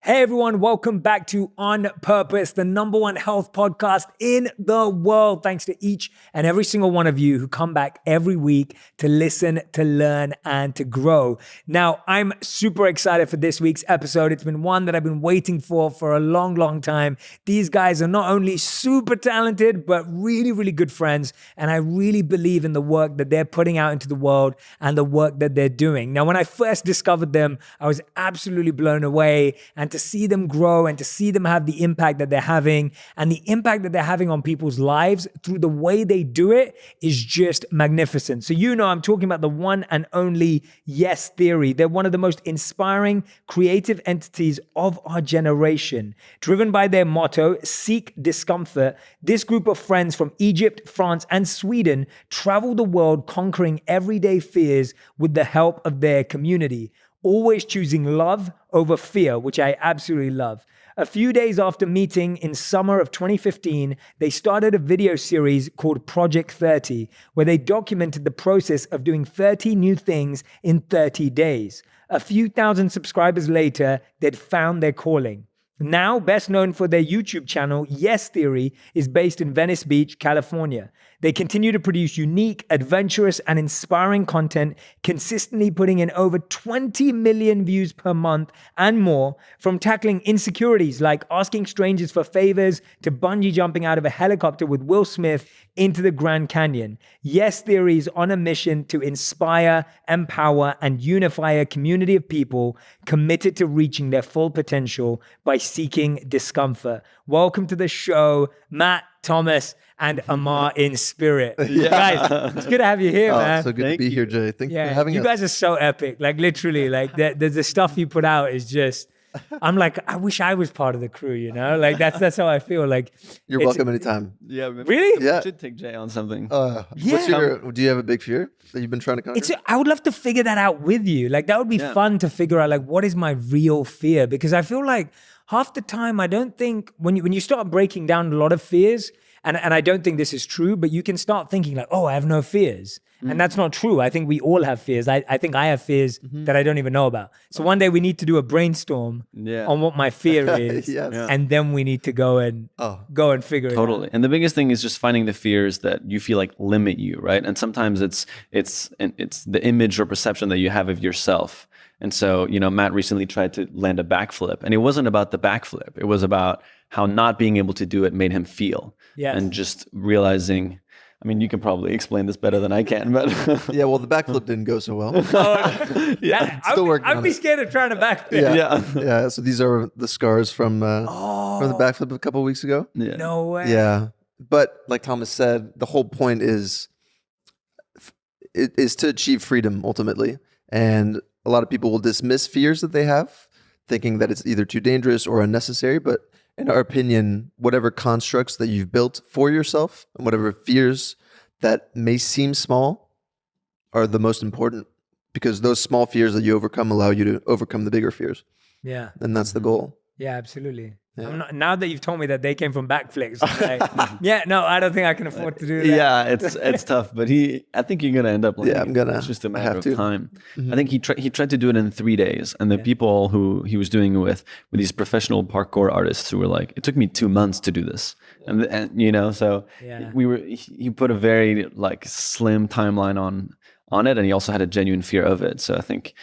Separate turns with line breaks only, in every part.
Hey everyone, welcome back to On Purpose, the #1 health podcast in the world. Thanks to each and every single one of you who come back every week to listen, to learn, and to grow. Now, I'm super excited for this week's episode. It's been one that I've been waiting for a long, long time. These guys are not only super talented, but really, really good friends. And I really believe in the work that they're putting out into the world and the work that they're doing. Now, when I first discovered them, I was absolutely blown away. And to see them grow and to see them have the impact that they're having and the impact that they're having on people's lives through the way they do it is just magnificent. So you know I'm talking about the one and only Yes Theory. They're one of the most inspiring creative entities of our generation. Driven by their motto, seek discomfort, this group of friends from Egypt, France, and Sweden travel the world conquering everyday fears with the help of their community. Always choosing love over fear, which I absolutely love. A few days after meeting in summer of 2015, they started a video series called Project 30, where they documented the process of doing 30 new things in 30 days. A few thousand subscribers later, they'd found their calling. Now, best known for their YouTube channel, Yes Theory is based in Venice Beach, California. They continue to produce unique, adventurous, and inspiring content, consistently putting in over 20 million views per month and more, from tackling insecurities like asking strangers for favors to bungee jumping out of a helicopter with Will Smith into the Grand Canyon. Yes Theory is on a mission to inspire, empower, and unify a community of people committed to reaching their full potential by seeking discomfort. Welcome to the show, Matt, Thomas, and Amar in spirit.
Yeah.
Guys, it's good to have you here, man.
So good to be here, Jay. Thank you for having
you
us.
guys are so epic. Like literally, like the stuff you put out is just, I'm like, I wish I was part of the crew, you know? Like that's how I feel. Like
You're welcome anytime.
Yeah.
Really?
Yeah.
We should take Jay on something.
Do you have a big fear that you've been trying to conquer?
I would love to figure that out with you. Like that would be fun to figure out, like, what is my real fear? Because I feel like half the time, I don't think when you start breaking down a lot of fears, and I don't think this is true, but you can start thinking like, oh, I have no fears. And that's not true. I think we all have fears. I think I have fears that I don't even know about. So one day we need to do a brainstorm on what my fear is. And then we need to go and figure it out.
Totally. And the biggest thing is just finding the fears that you feel like limit you, right? And sometimes it's the image or perception that you have of yourself. And so, you know, Matt recently tried to land a backflip, and it wasn't about the backflip. It was about how not being able to do it made him feel.
Yes.
And just realizing, I mean, you can probably explain this better than I can, but
Yeah, well, the backflip didn't go so well.
Still working on it. I'd be scared of trying to backflip.
Yeah. So these are the scars from the backflip a couple of weeks ago.
Yeah.
No way.
Yeah, but like Thomas said, the whole point is to achieve freedom ultimately, and a lot of people will dismiss fears that they have, thinking that it's either too dangerous or unnecessary. But in our opinion, whatever constructs that you've built for yourself and whatever fears that may seem small are the most important, because those small fears that you overcome allow you to overcome the bigger fears.
Yeah.
And that's the goal.
Yeah, absolutely.
Yeah.
Now that you've told me that they came from backflips, like, I don't think I can afford to do that.
Yeah, it's tough, but I think you're gonna end up.
Yeah, I'm gonna.
It's just a matter of time.
Mm-hmm.
I think he tried to do it in 3 days, and the people who he was doing it with these professional parkour artists who were like, it took me 2 months to do this, and you know, so he put a very like slim timeline on it, and he also had a genuine fear of it. So I think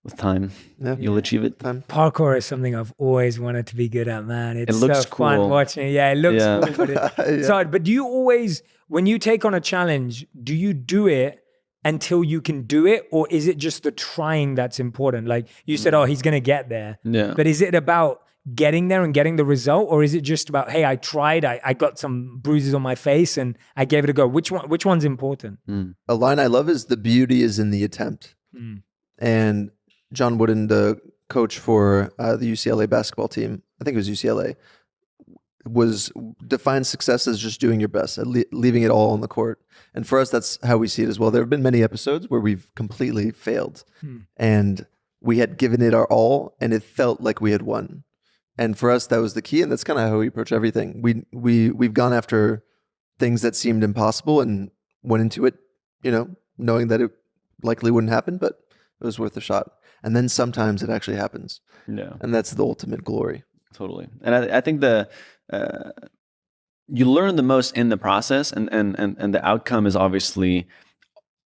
with time, you'll achieve it.
Parkour is something I've always wanted to be good at, man. It
looks
so fun
cool.
watching it. Yeah, it looks cool. But it's hard. But do you always, when you take on a challenge, do you do it until you can do it? Or is it just the trying that's important? Like you said, he's going to get there.
Yeah.
But is it about getting there and getting the result? Or is it just about, hey, I tried, I got some bruises on my face and I gave it a go? Which one's important?
A line I love is, the beauty is in the attempt. And John Wooden, the coach for the UCLA basketball team, I think it was UCLA, defined success as just doing your best, leaving it all on the court. And for us, that's how we see it as well. There have been many episodes where we've completely failed, and we had given it our all, and it felt like we had won. And for us, that was the key, and that's kind of how we approach everything. We've gone after things that seemed impossible and went into it, you know, knowing that it likely wouldn't happen, but it was worth a shot. And then sometimes it actually happens.
Yeah.
And that's the ultimate glory.
Totally. And I think you learn the most in the process, and the outcome is obviously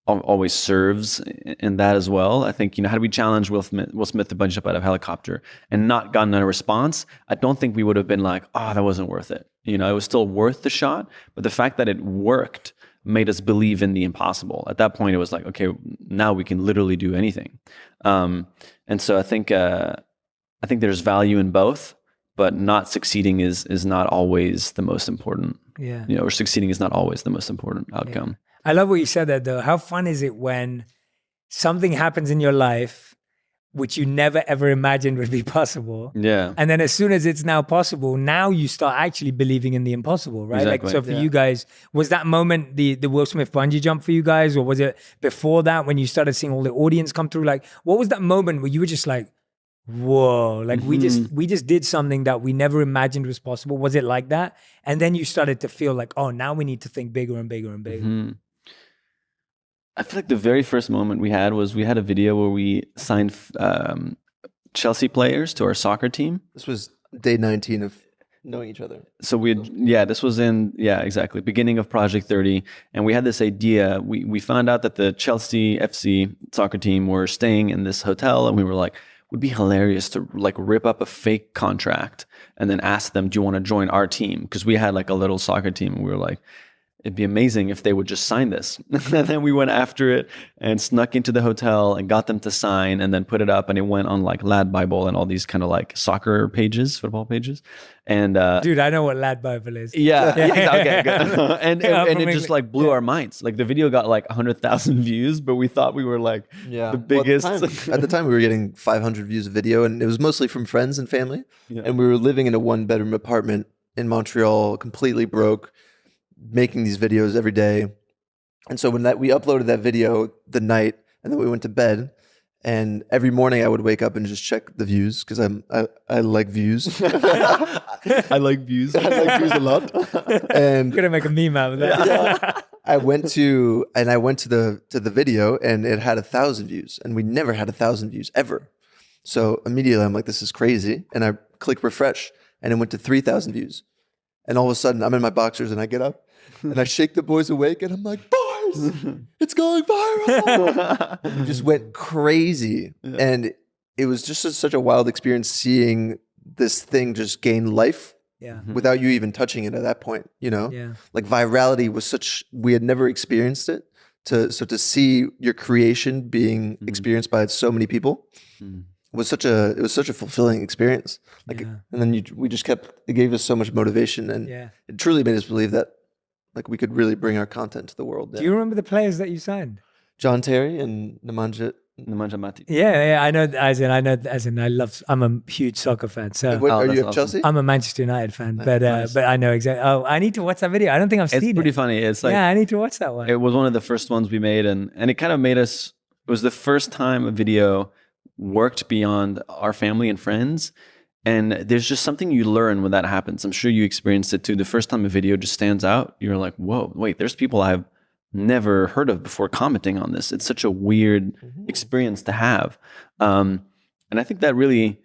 always serves in that as well. I think, had we challenged Will Smith to bungee jump out of a helicopter and not gotten a response, I don't think we would have been like, oh, that wasn't worth it. It was still worth the shot, but the fact that it worked made us believe in the impossible. At that point, it was like, okay, now we can literally do anything. And so I think there's value in both, but not succeeding is not always the most important.
Yeah.
Or succeeding is not always the most important outcome.
Yeah. I love what you said there, though. How fun is it when something happens in your life which you never ever imagined would be possible?
Yeah.
And then as soon as it's now possible, now you start actually believing in the impossible, right?
Exactly.
Like, so for you guys, was that moment the Will Smith bungee jump for you guys? Or was it before that when you started seeing all the audience come through? Like, what was that moment where you were just like, whoa, like we just did something that we never imagined was possible? Was it like that? And then you started to feel like, oh, now we need to think bigger and bigger and bigger.
I feel like the very first moment we had a video where we signed Chelsea players to our soccer team.
This was day 19 of knowing each other.
So this was exactly, beginning of Project 30. And we had this idea. We found out that the Chelsea FC soccer team were staying in this hotel, and we were like, would be hilarious to like rip up a fake contract and then ask them, do you want to join our team? Because we had like a little soccer team, and we were like, it'd be amazing if they would just sign this. And then we went after it and snuck into the hotel and got them to sign, and then put it up, and it went on like Lad Bible and all these kind of like soccer pages, football pages. And
dude, I know what Lad Bible is.
Yeah. Okay, good. and it just like blew our minds. Like the video got like 100,000 views, but we thought we were like the biggest.
Well, at the time we were getting 500 views a video, and it was mostly from friends and family. Yeah. And we were living in a 1-bedroom apartment in Montreal, completely broke, making these videos every day. And so when we uploaded that video the night, and then we went to bed, and every morning I would wake up and just check the views, because I like views.
I like views.
I like views a lot. And
I'm gonna make a meme out of that.
Yeah. I went to the video, and it had 1,000 views, and we never had 1,000 views ever. So immediately I'm like, this is crazy. And I click refresh, and it went to 3,000 views. And all of a sudden I'm in my boxers, and I get up and I shake the boys awake, and I'm like, boys, it's going viral. It just went crazy. Yeah. And it was just such a wild experience seeing this thing just gain life without you even touching it at that point, Yeah. Like virality was we had never experienced it. So to see your creation being experienced by so many people was such a fulfilling experience. Like, and then it gave us so much motivation, and it truly made us believe that like we could really bring our content to the world.
Do you remember the players that you signed?
John Terry and Nemanja Mati.
Yeah, I know. I'm a huge soccer fan. So
are you
awesome.
Chelsea?
I'm a Manchester United fan, but I know exactly. Oh, I need to watch that video. I don't think I've seen it.
It's pretty funny. It's like,
I need to watch that one.
It was one of the first ones we made, and it kind of made us. It was the first time a video worked beyond our family and friends. And there's just something you learn when that happens. I'm sure you experienced it too. The first time a video just stands out, you're like, whoa, wait, there's people I've never heard of before commenting on this. It's such a weird experience to have. And I think that really,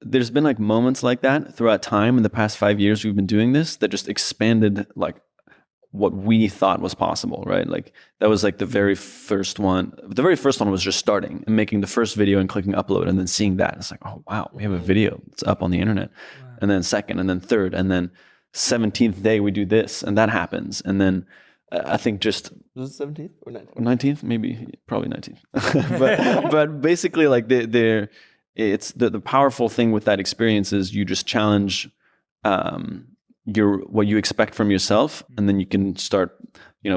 there's been like moments like that throughout time in the past 5 years we've been doing this that just expanded like what we thought was possible, right? Like that was like the very first one. The very first one was just starting and making the first video and clicking upload and then seeing that. It's like, oh, wow, we have a video. It's up on the internet. Wow. And then second, and then third, and then 17th day we do this, and that happens. And then I think just...
Was it 17th or 19th?
19th? Maybe, probably 19th. but basically like it's the powerful thing with that experience is you just challenge what you expect from yourself, and then you can start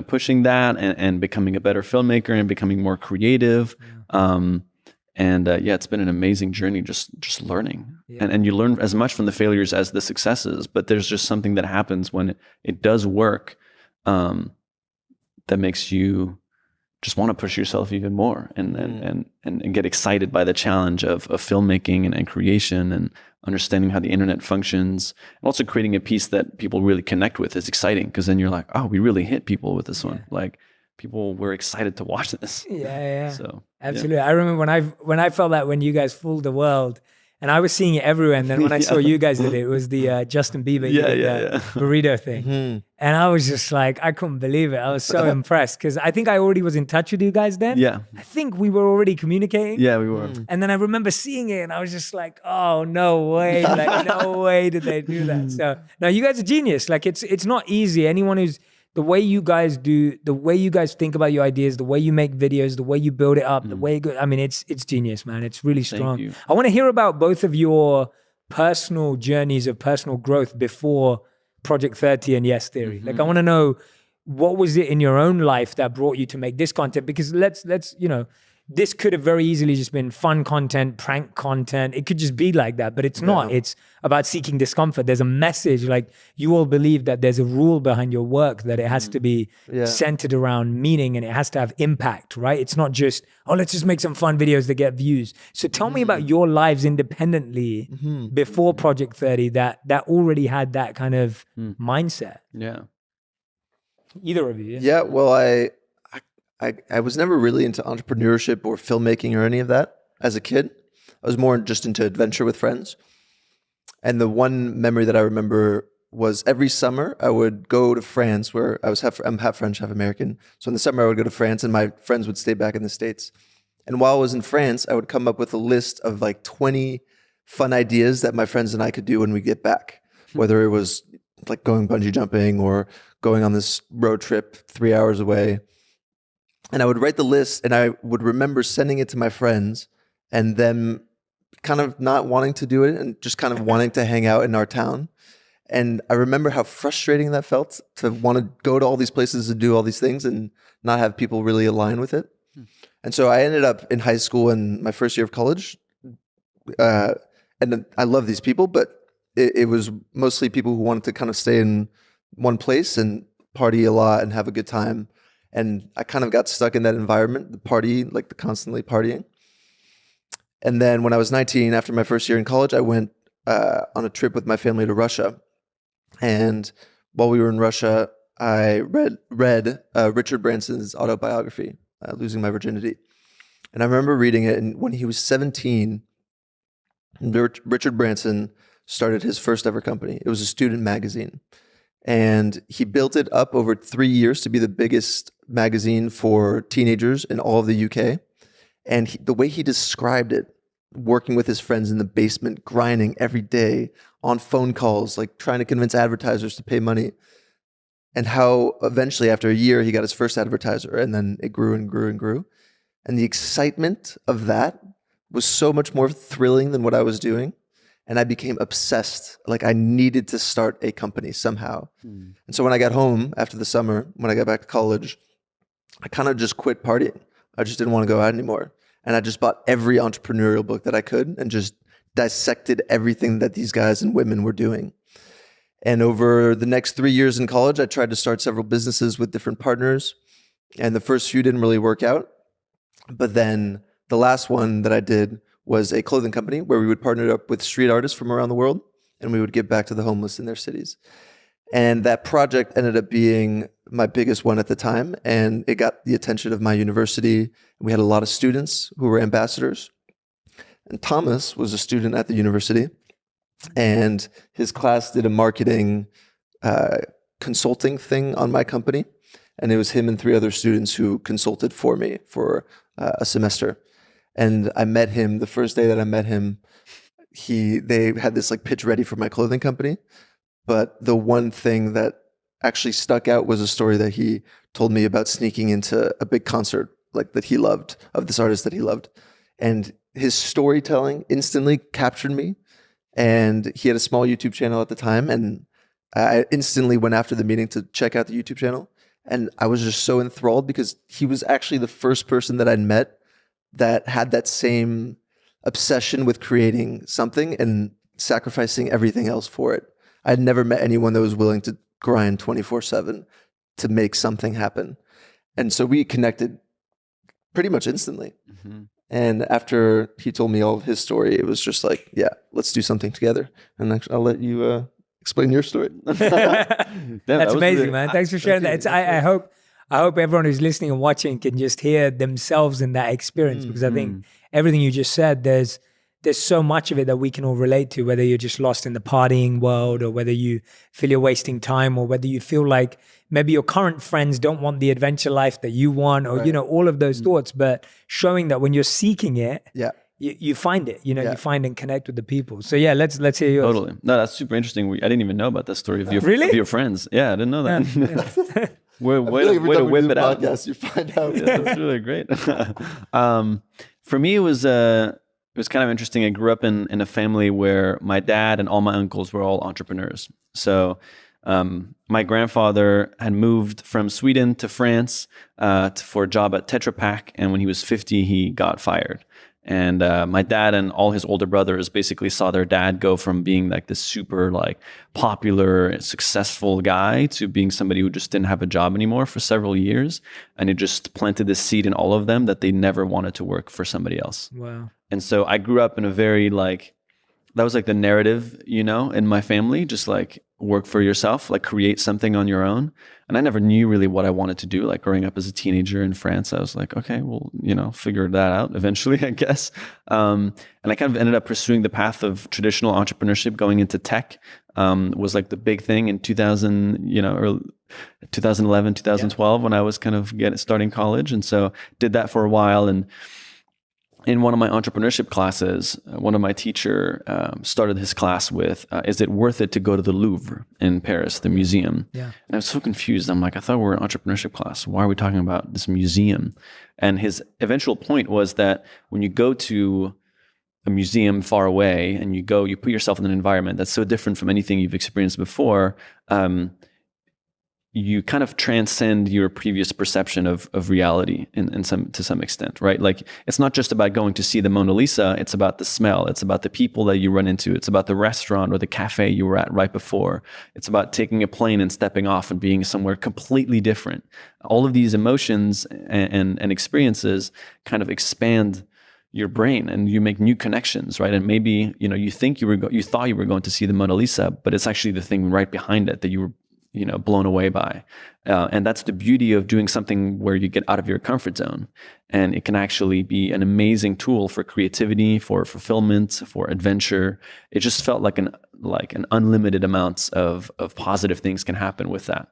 pushing that and becoming a better filmmaker and becoming more creative. It's been an amazing journey just learning. And you learn as much from the failures as the successes, but there's just something that happens when it does work that makes you just want to push yourself even more and get excited by the challenge of filmmaking and creation and understanding how the internet functions, and also creating a piece that people really connect with is exciting, because then you're like, oh, we really hit people with this one. Like people were excited to watch this.
Yeah.
So
absolutely. I remember when I felt that when you guys fooled the world, and I was seeing it everywhere. And then when I saw you guys did it, it was the Justin Bieber burrito thing.
Mm-hmm.
And I was just like, I couldn't believe it. I was so impressed because I think I already was in touch with you guys then.
Yeah.
I think we were already communicating.
Yeah, we were.
And then I remember seeing it and I was just like, oh, no way. Like, no way did they do that. So, no, you guys are genius. Like, it's not easy. Anyone who's, the way you guys do, the way you guys think about your ideas, the way you make videos, the way you build it up, the way you go, I mean, it's genius, man. It's really strong.
Thank you.
I want to hear about both of your personal journeys of personal growth before Project 30 and Yes Theory. Like, I want to know, what was it in your own life that brought you to make this content? Because let's this could have very easily just been fun content, prank content. It could just be like that, but it's not. It's about seeking discomfort. There's a message. Like, you all believe that there's a rule behind your work, that it has to be centered around meaning and it has to have impact, right? It's not just, oh, let's just make some fun videos that get views. So tell me about your lives independently before Project 30 that already had that kind of mindset.
Yeah.
Either of you.
Yeah, well, I was never really into entrepreneurship or filmmaking or any of that as a kid. I was more just into adventure with friends. And the one memory that I remember was every summer I would go to France, where I'm half French, half American. So in the summer I would go to France and my friends would stay back in the States. And while I was in France, I would come up with a list of like 20 fun ideas that my friends and I could do when we get back, whether it was like going bungee jumping or going on this road trip 3 hours away. And I would write the list and I would remember sending it to my friends and them kind of not wanting to do it and just kind of wanting to hang out in our town. And I remember how frustrating that felt to want to go to all these places and do all these things and not have people really align with it. And so I ended up in high school and my first year of college. And I love these people, but it was mostly people who wanted to kind of stay in one place and party a lot and have a good time. And I kind of got stuck in that environment, the party, like the constantly partying. And then when I was 19, after my first year in college, I went on a trip with my family to Russia. And while we were in Russia, I read Richard Branson's autobiography, Losing My Virginity. And I remember reading it, and when he was 17, Richard Branson started his first ever company. It was a student magazine. And he built it up over 3 years to be the biggest magazine for teenagers in all of the UK. And the way he described it, working with his friends in the basement, grinding every day on phone calls, like trying to convince advertisers to pay money, and how eventually after a year, he got his first advertiser, and then it grew and grew and grew. And the excitement of that was so much more thrilling than what I was doing. And I became obsessed. Like, I needed to start a company somehow. And so when I got home after the summer, when I got back to college, I kind of just quit partying. I just didn't want to go out anymore. And I just bought every entrepreneurial book that I could and just dissected everything that these guys and women were doing. And over the next 3 years in college, I tried to start several businesses with different partners. And the first few didn't really work out. But then the last one that I did was a clothing company where we would partner up with street artists from around the world, and we would give back to the homeless in their cities. And that project ended up being my biggest one at the time, and it got the attention of my university. We had a lot of students who were ambassadors. And Thomas was a student at the university, and his class did a marketing consulting thing on my company. And it was him and 3 other students who consulted for me for a semester. And I met him the first day that I met him. They had this like pitch ready for my clothing company. But the one thing that actually stuck out was a story that he told me about sneaking into a big concert like that he loved, of this artist that he loved. And his storytelling instantly captured me. And he had a small YouTube channel at the time. And I instantly went after the meeting to check out the YouTube channel. And I was just so enthralled because he was actually the first person that I'd met that had that same obsession with creating something and sacrificing everything else for it. I'd never met anyone that was willing to grind 24/7 to make something happen. And so we connected pretty much instantly. And after he told me all of his story, it was just like, yeah, let's do something together. And actually, I'll let you explain your story.
That's amazing, man. Thanks for sharing that. I I hope everyone who's listening and watching can just hear themselves in that experience, because I think everything you just said, there's so much of it that we can all relate to, whether you're just lost in the partying world, or whether you feel you're wasting time, or whether you feel like maybe your current friends don't want the adventure life that you want, or, you know, all of those thoughts, but showing that when you're seeking it, you find it, you know, you find and connect with the people. So yeah, let's hear yours.
Totally. No, that's super interesting. I didn't even know about that story of your,
Really?
of your friends. Yeah, I didn't know that.
I
way
feel like every
to
time we
whip
do
it
the
out.
podcast, you find out.
Yeah, that's really great. For me, it was kind of interesting. I grew up in a family where my dad and all my uncles were all entrepreneurs. So my grandfather had moved from Sweden to France for a job at Tetra Pak, and when he was 50, he got fired. And my dad and all his older brothers basically saw their dad go from being like this super like popular, successful guy to being somebody who just didn't have a job anymore for several years. And it just planted this seed in all of them that they never wanted to work for somebody else.
Wow.
And so I grew up in a very like, that was like the narrative, you know, in my family, just like work for yourself, like create something on your own. And I never knew really what I wanted to do. Like growing up as a teenager in France, I was like, okay, well, you know, figure that out eventually, I guess. And I kind of ended up pursuing the path of traditional entrepreneurship. Going into tech was like the big thing in 2000, you know, or 2011, 2012, when I was kind of starting college. And so did that for a while. And in one of my entrepreneurship classes, one of my teacher started his class with, is it worth it to go to the Louvre in Paris, the museum?
Yeah.
And I was so confused. I'm like, I thought we were an entrepreneurship class. Why are we talking about this museum? And his eventual point was that when you go to a museum far away and you put yourself in an environment that's so different from anything you've experienced before, you kind of transcend your previous perception of reality to some extent, right? Like it's not just about going to see the Mona Lisa, it's about the smell, it's about the people that you run into, it's about the restaurant or the cafe you were at right before. It's about taking a plane and stepping off and being somewhere completely different. All of these emotions and experiences kind of expand your brain, and you make new connections, right? And maybe, you know, you thought you were going to see the Mona Lisa, but it's actually the thing right behind it that you were, you know, blown away by. And that's the beauty of doing something where you get out of your comfort zone. And it can actually be an amazing tool for creativity, for fulfillment, for adventure. It just felt like an unlimited amounts of positive things can happen with that.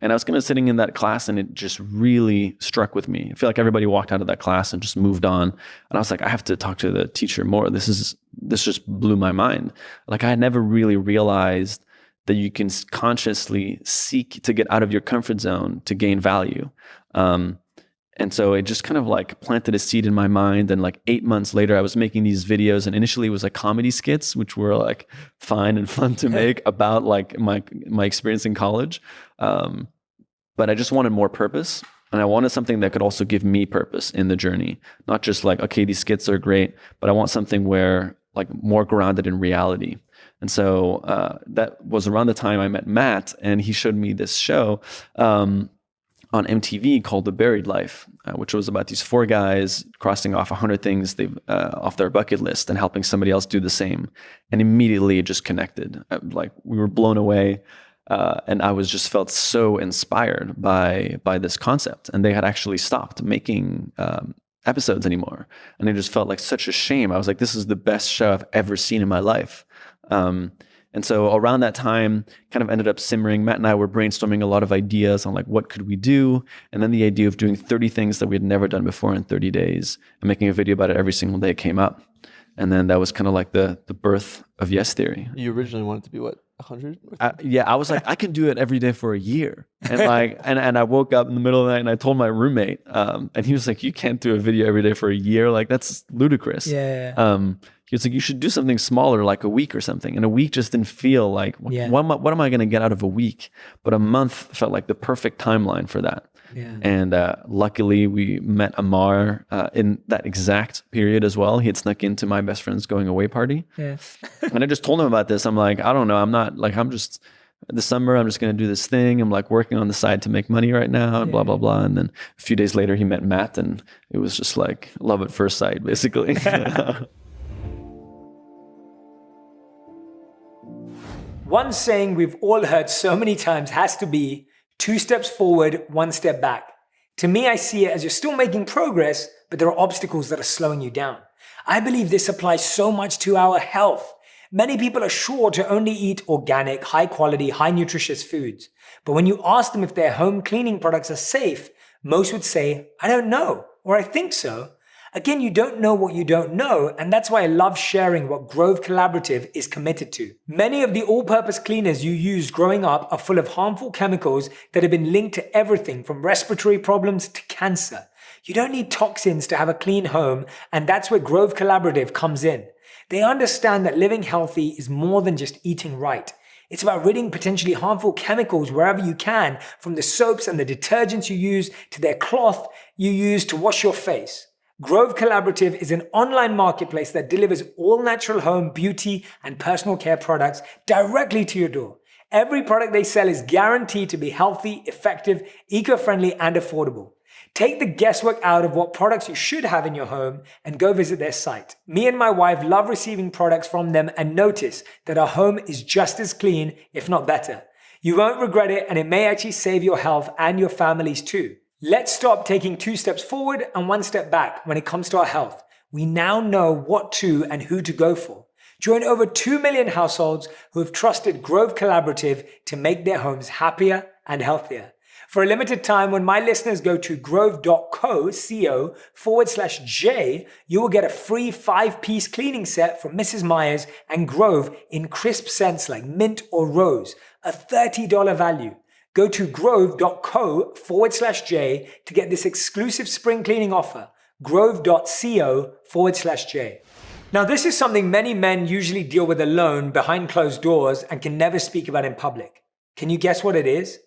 And I was kind of sitting in that class, and it just really struck with me. I feel like everybody walked out of that class and just moved on. And I was like, I have to talk to the teacher more. This just blew my mind. Like I had never really realized that you can consciously seek to get out of your comfort zone to gain value. And so it just kind of like planted a seed in my mind. And like 8 months later, I was making these videos, and initially it was like comedy skits, which were like fine and fun to make about like my experience in college. But I just wanted more purpose. And I wanted something that could also give me purpose in the journey. Not just like, okay, these skits are great, but I want something where like more grounded in reality. And so that was around the time I met Matt, and he showed me this show on MTV called The Buried Life, which was about these 4 guys crossing off 100 things they've off their bucket list and helping somebody else do the same. And immediately it just connected. Like we were blown away. And I was just felt so inspired by this concept. And they had actually stopped making episodes anymore. And it just felt like such a shame. I was like, this is the best show I've ever seen in my life. And so around that time, kind of ended up simmering. Matt and I were brainstorming a lot of ideas on like, what could we do? And then the idea of doing 30 things that we had never done before in 30 days and making a video about it every single day came up. And then that was kind of like the birth of Yes Theory.
You originally wanted to be what, 100?
Yeah, I was like, I can do it every day for a year. And like, and I woke up in the middle of the night and I told my roommate, and he was like, you can't do a video every day for a year. Like that's ludicrous.
Yeah.
He was like, you should do something smaller, like a week or something. And a week just didn't feel like, what am I going to get out of a week? But a month felt like the perfect timeline for that.
Yeah.
And luckily we met Amar in that exact period as well. He had snuck into my best friend's going away party.
Yeah.
And I just told him about this. I'm like, I don't know. This summer, I'm just going to do this thing. I'm like working on the side to make money right now and blah, blah, blah. And then a few days later he met Matt, and it was just like love at first sight, basically.
One saying we've all heard so many times has to be 2 steps forward, 1 step back. To me, I see it as you're still making progress, but there are obstacles that are slowing you down. I believe this applies so much to our health. Many people are sure to only eat organic, high quality, high nutritious foods. But when you ask them if their home cleaning products are safe, most would say, I don't know, or I think so. Again, you don't know what you don't know, and that's why I love sharing what Grove Collaborative is committed to. Many of the all-purpose cleaners you used growing up are full of harmful chemicals that have been linked to everything from respiratory problems to cancer. You don't need toxins to have a clean home, and that's where Grove Collaborative comes in. They understand that living healthy is more than just eating right. It's about ridding potentially harmful chemicals wherever you can, from the soaps and the detergents you use to their cloth you use to wash your face. Grove Collaborative is an online marketplace that delivers all natural home, beauty, and personal care products directly to your door. Every product they sell is guaranteed to be healthy, effective, eco-friendly, and affordable. Take the guesswork out of what products you should have in your home and go visit their site. Me and my wife love receiving products from them and notice that our home is just as clean, if not better. You won't regret it, and it may actually save your health and your families too. Let's stop taking 2 steps forward and 1 step back when it comes to our health. We now know what to and who to go for. Join over 2 million households who have trusted Grove Collaborative to make their homes happier and healthier. For a limited time, when my listeners go to grove.co/J, you will get a free 5-piece cleaning set from Mrs. Myers and Grove in crisp scents like mint or rose, a $30 value. Go to grove.co/J to get this exclusive spring cleaning offer, grove.co/J. Now, this is something many men usually deal with alone behind closed doors and can never speak about in public. Can you guess what it is?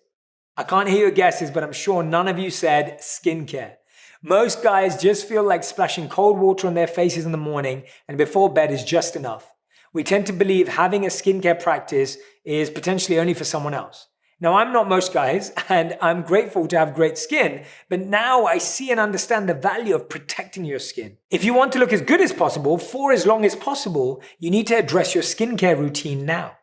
I can't hear your guesses, but I'm sure none of you said skincare. Most guys just feel like splashing cold water on their faces in the morning and before bed is just enough. We tend to believe having a skincare practice is potentially only for someone else. Now, I'm not most guys, and I'm grateful to have great skin, but now I see and understand the value of protecting your skin. If you want to look as good as possible for as long as possible, you need to address your skincare routine now.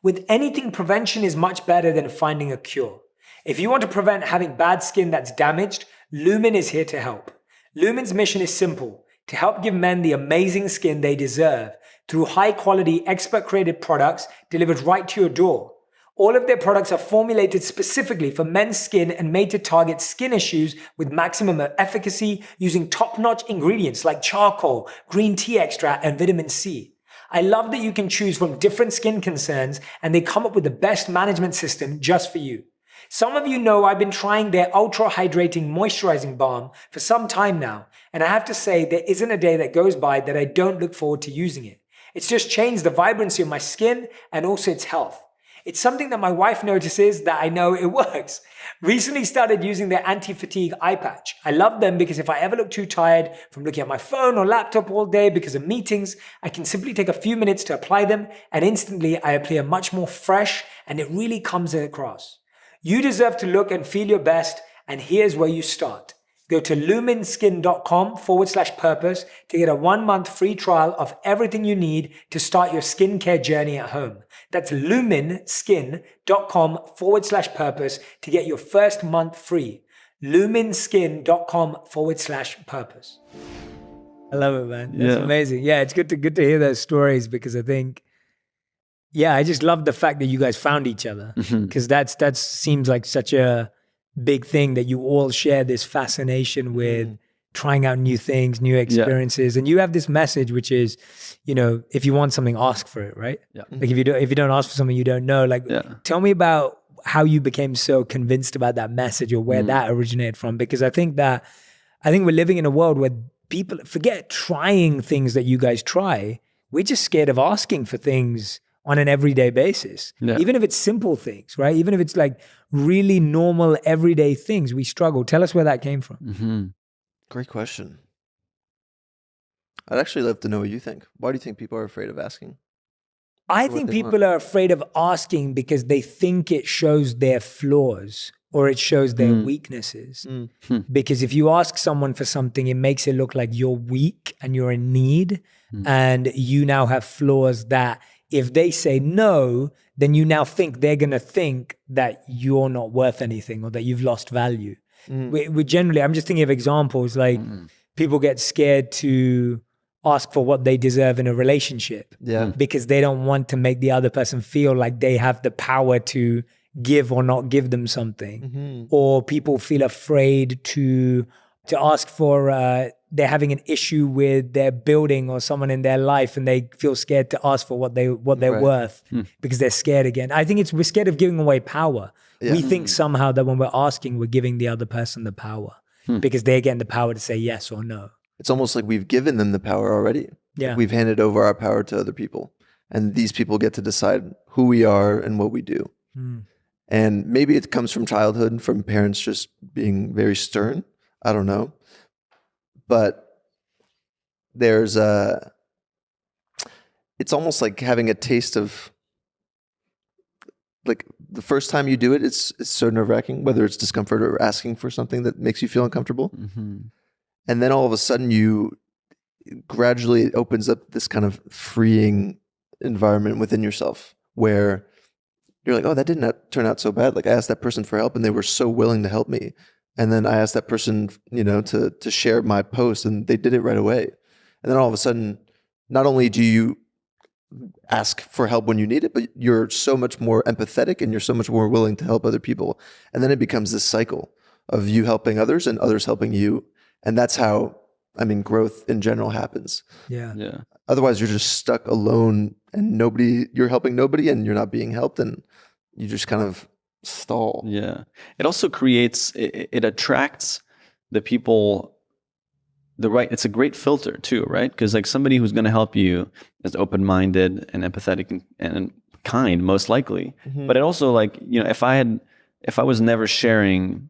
With anything, prevention is much better than finding a cure. If you want to prevent having bad skin that's damaged, Lumen is here to help. Lumen's mission is simple: to help give men the amazing skin they deserve through high-quality, expert-created products delivered right to your door. All of their products are formulated specifically for men's skin and made to target skin issues with maximum efficacy using top-notch ingredients like charcoal, green tea extract, and vitamin C. I love that you can choose from different skin concerns and they come up with the best management system just for you. Some of you know I've been trying their ultra hydrating moisturizing balm for some time now, and I have to say there isn't a day that goes by that I don't look forward to using it. It's just changed the vibrancy of my skin and also its health. It's something that my wife notices that I know it works. Recently started using their anti-fatigue eye patch. I love them because if I ever look too tired from looking at my phone or laptop all day because of meetings, I can simply take a few minutes to apply them and instantly I appear much more fresh and it really comes across. You deserve to look and feel your best, and here's where you start. Go to lumenskin.com/purpose to get a 1-month free trial of everything you need to start your skincare journey at home. That's lumenskin.com/purpose to get your first month free. lumenskin.com/purpose. I love it, man. That's amazing. Yeah, it's good to hear those stories because I think, I just love the fact that you guys found each other because that seems like such a big thing that you all share this fascination with trying out new things, new experiences. And you have this message, which is, if you want something, ask for it, right? Yeah. Like if you don't ask for something you don't know, tell me about how you became so convinced about that message or where that originated from. Because I think we're living in a world where people forget trying things that you guys try. We're just scared of asking for things on an everyday basis. Yeah. Even if it's simple things, right? Even if it's like really normal everyday things, we struggle. Tell us where that came from.
Great question. I'd actually love to know what you think. Why do you think people are afraid of asking?
I think people are afraid of asking because they think it shows their flaws or it shows their weaknesses. Because if you ask someone for something, it makes it look like you're weak and you're in need and you now have flaws that if they say no, then you now think they're going to think that you're not worth anything or that you've lost value. We generally, I'm just thinking of examples like people get scared to ask for what they deserve in a relationship because they don't want to make the other person feel like they have the power to give or not give them something. Or people feel afraid to ask for, they're having an issue with their building or someone in their life and they feel scared to ask for what they're worth because they're scared again. I think we're scared of giving away power. We think somehow that when we're asking, we're giving the other person the power because they're getting the power to say yes or no.
It's almost like we've given them the power already.
Yeah.
We've handed over our power to other people. And these people get to decide who we are and what we do. And maybe it comes from childhood, from parents just being very stern. I don't know. But it's almost like having a taste of, like the first time you do it, it's so nerve-wracking, whether it's discomfort or asking for something that makes you feel uncomfortable. And then all of a sudden gradually it opens up this kind of freeing environment within yourself where you're like, oh, that didn't turn out so bad. Like I asked that person for help and they were so willing to help me. And then I asked that person, to share my post and they did it right away. And then all of a sudden, not only do you ask for help when you need it, but you're so much more empathetic and you're so much more willing to help other people. And then it becomes this cycle of you helping others and others helping you. And that's how, growth in general happens.
Yeah.
Otherwise, you're just stuck alone and you're helping nobody and you're not being helped and you just kind of stall.
Yeah. It also creates, it attracts the people, it's a great filter too, right? Because like somebody who's going to help you is open-minded and empathetic and kind, most likely. But it also if I was never sharing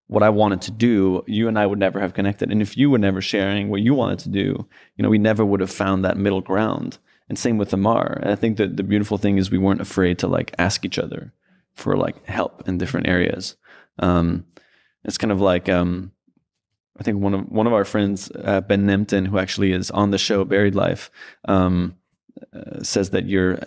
what I wanted to do, you and I would never have connected. And if you were never sharing what you wanted to do, we never would have found that middle ground. And same with Amar. And I think that the beautiful thing is we weren't afraid to ask each other for help in different areas. It's kind of like, I think one of our friends, Ben Nemton, who actually is on the show Buried Life, says that you're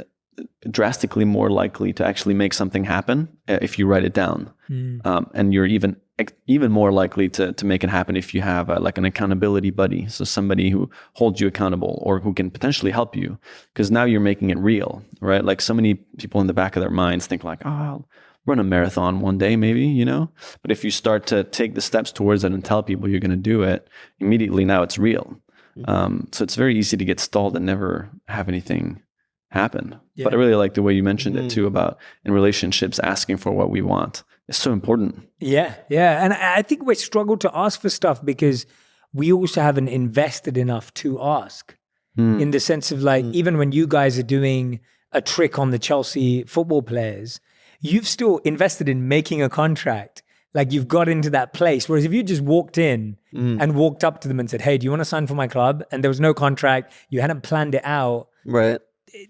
drastically more likely to actually make something happen if you write it down. And you're even more likely to make it happen if you have an accountability buddy. So somebody who holds you accountable or who can potentially help you, because now you're making it real, right? Like so many people in the back of their minds think like, oh, I'll run a marathon one day, maybe, but if you start to take the steps towards it and tell people you're going to do it, immediately now it's real. So it's very easy to get stalled and never have anything happen. Yeah. But I really like the way you mentioned it too, about in relationships, asking for what we want. It's so important.
Yeah. And I think we struggle to ask for stuff because we also haven't invested enough to ask, in the sense of even when you guys are doing a trick on the Chelsea football players, you've still invested in making a contract. Like you've got into that place. Whereas if you just walked in and walked up to them and said, hey, do you want to sign for my club? And there was no contract, you hadn't planned it out.
Right.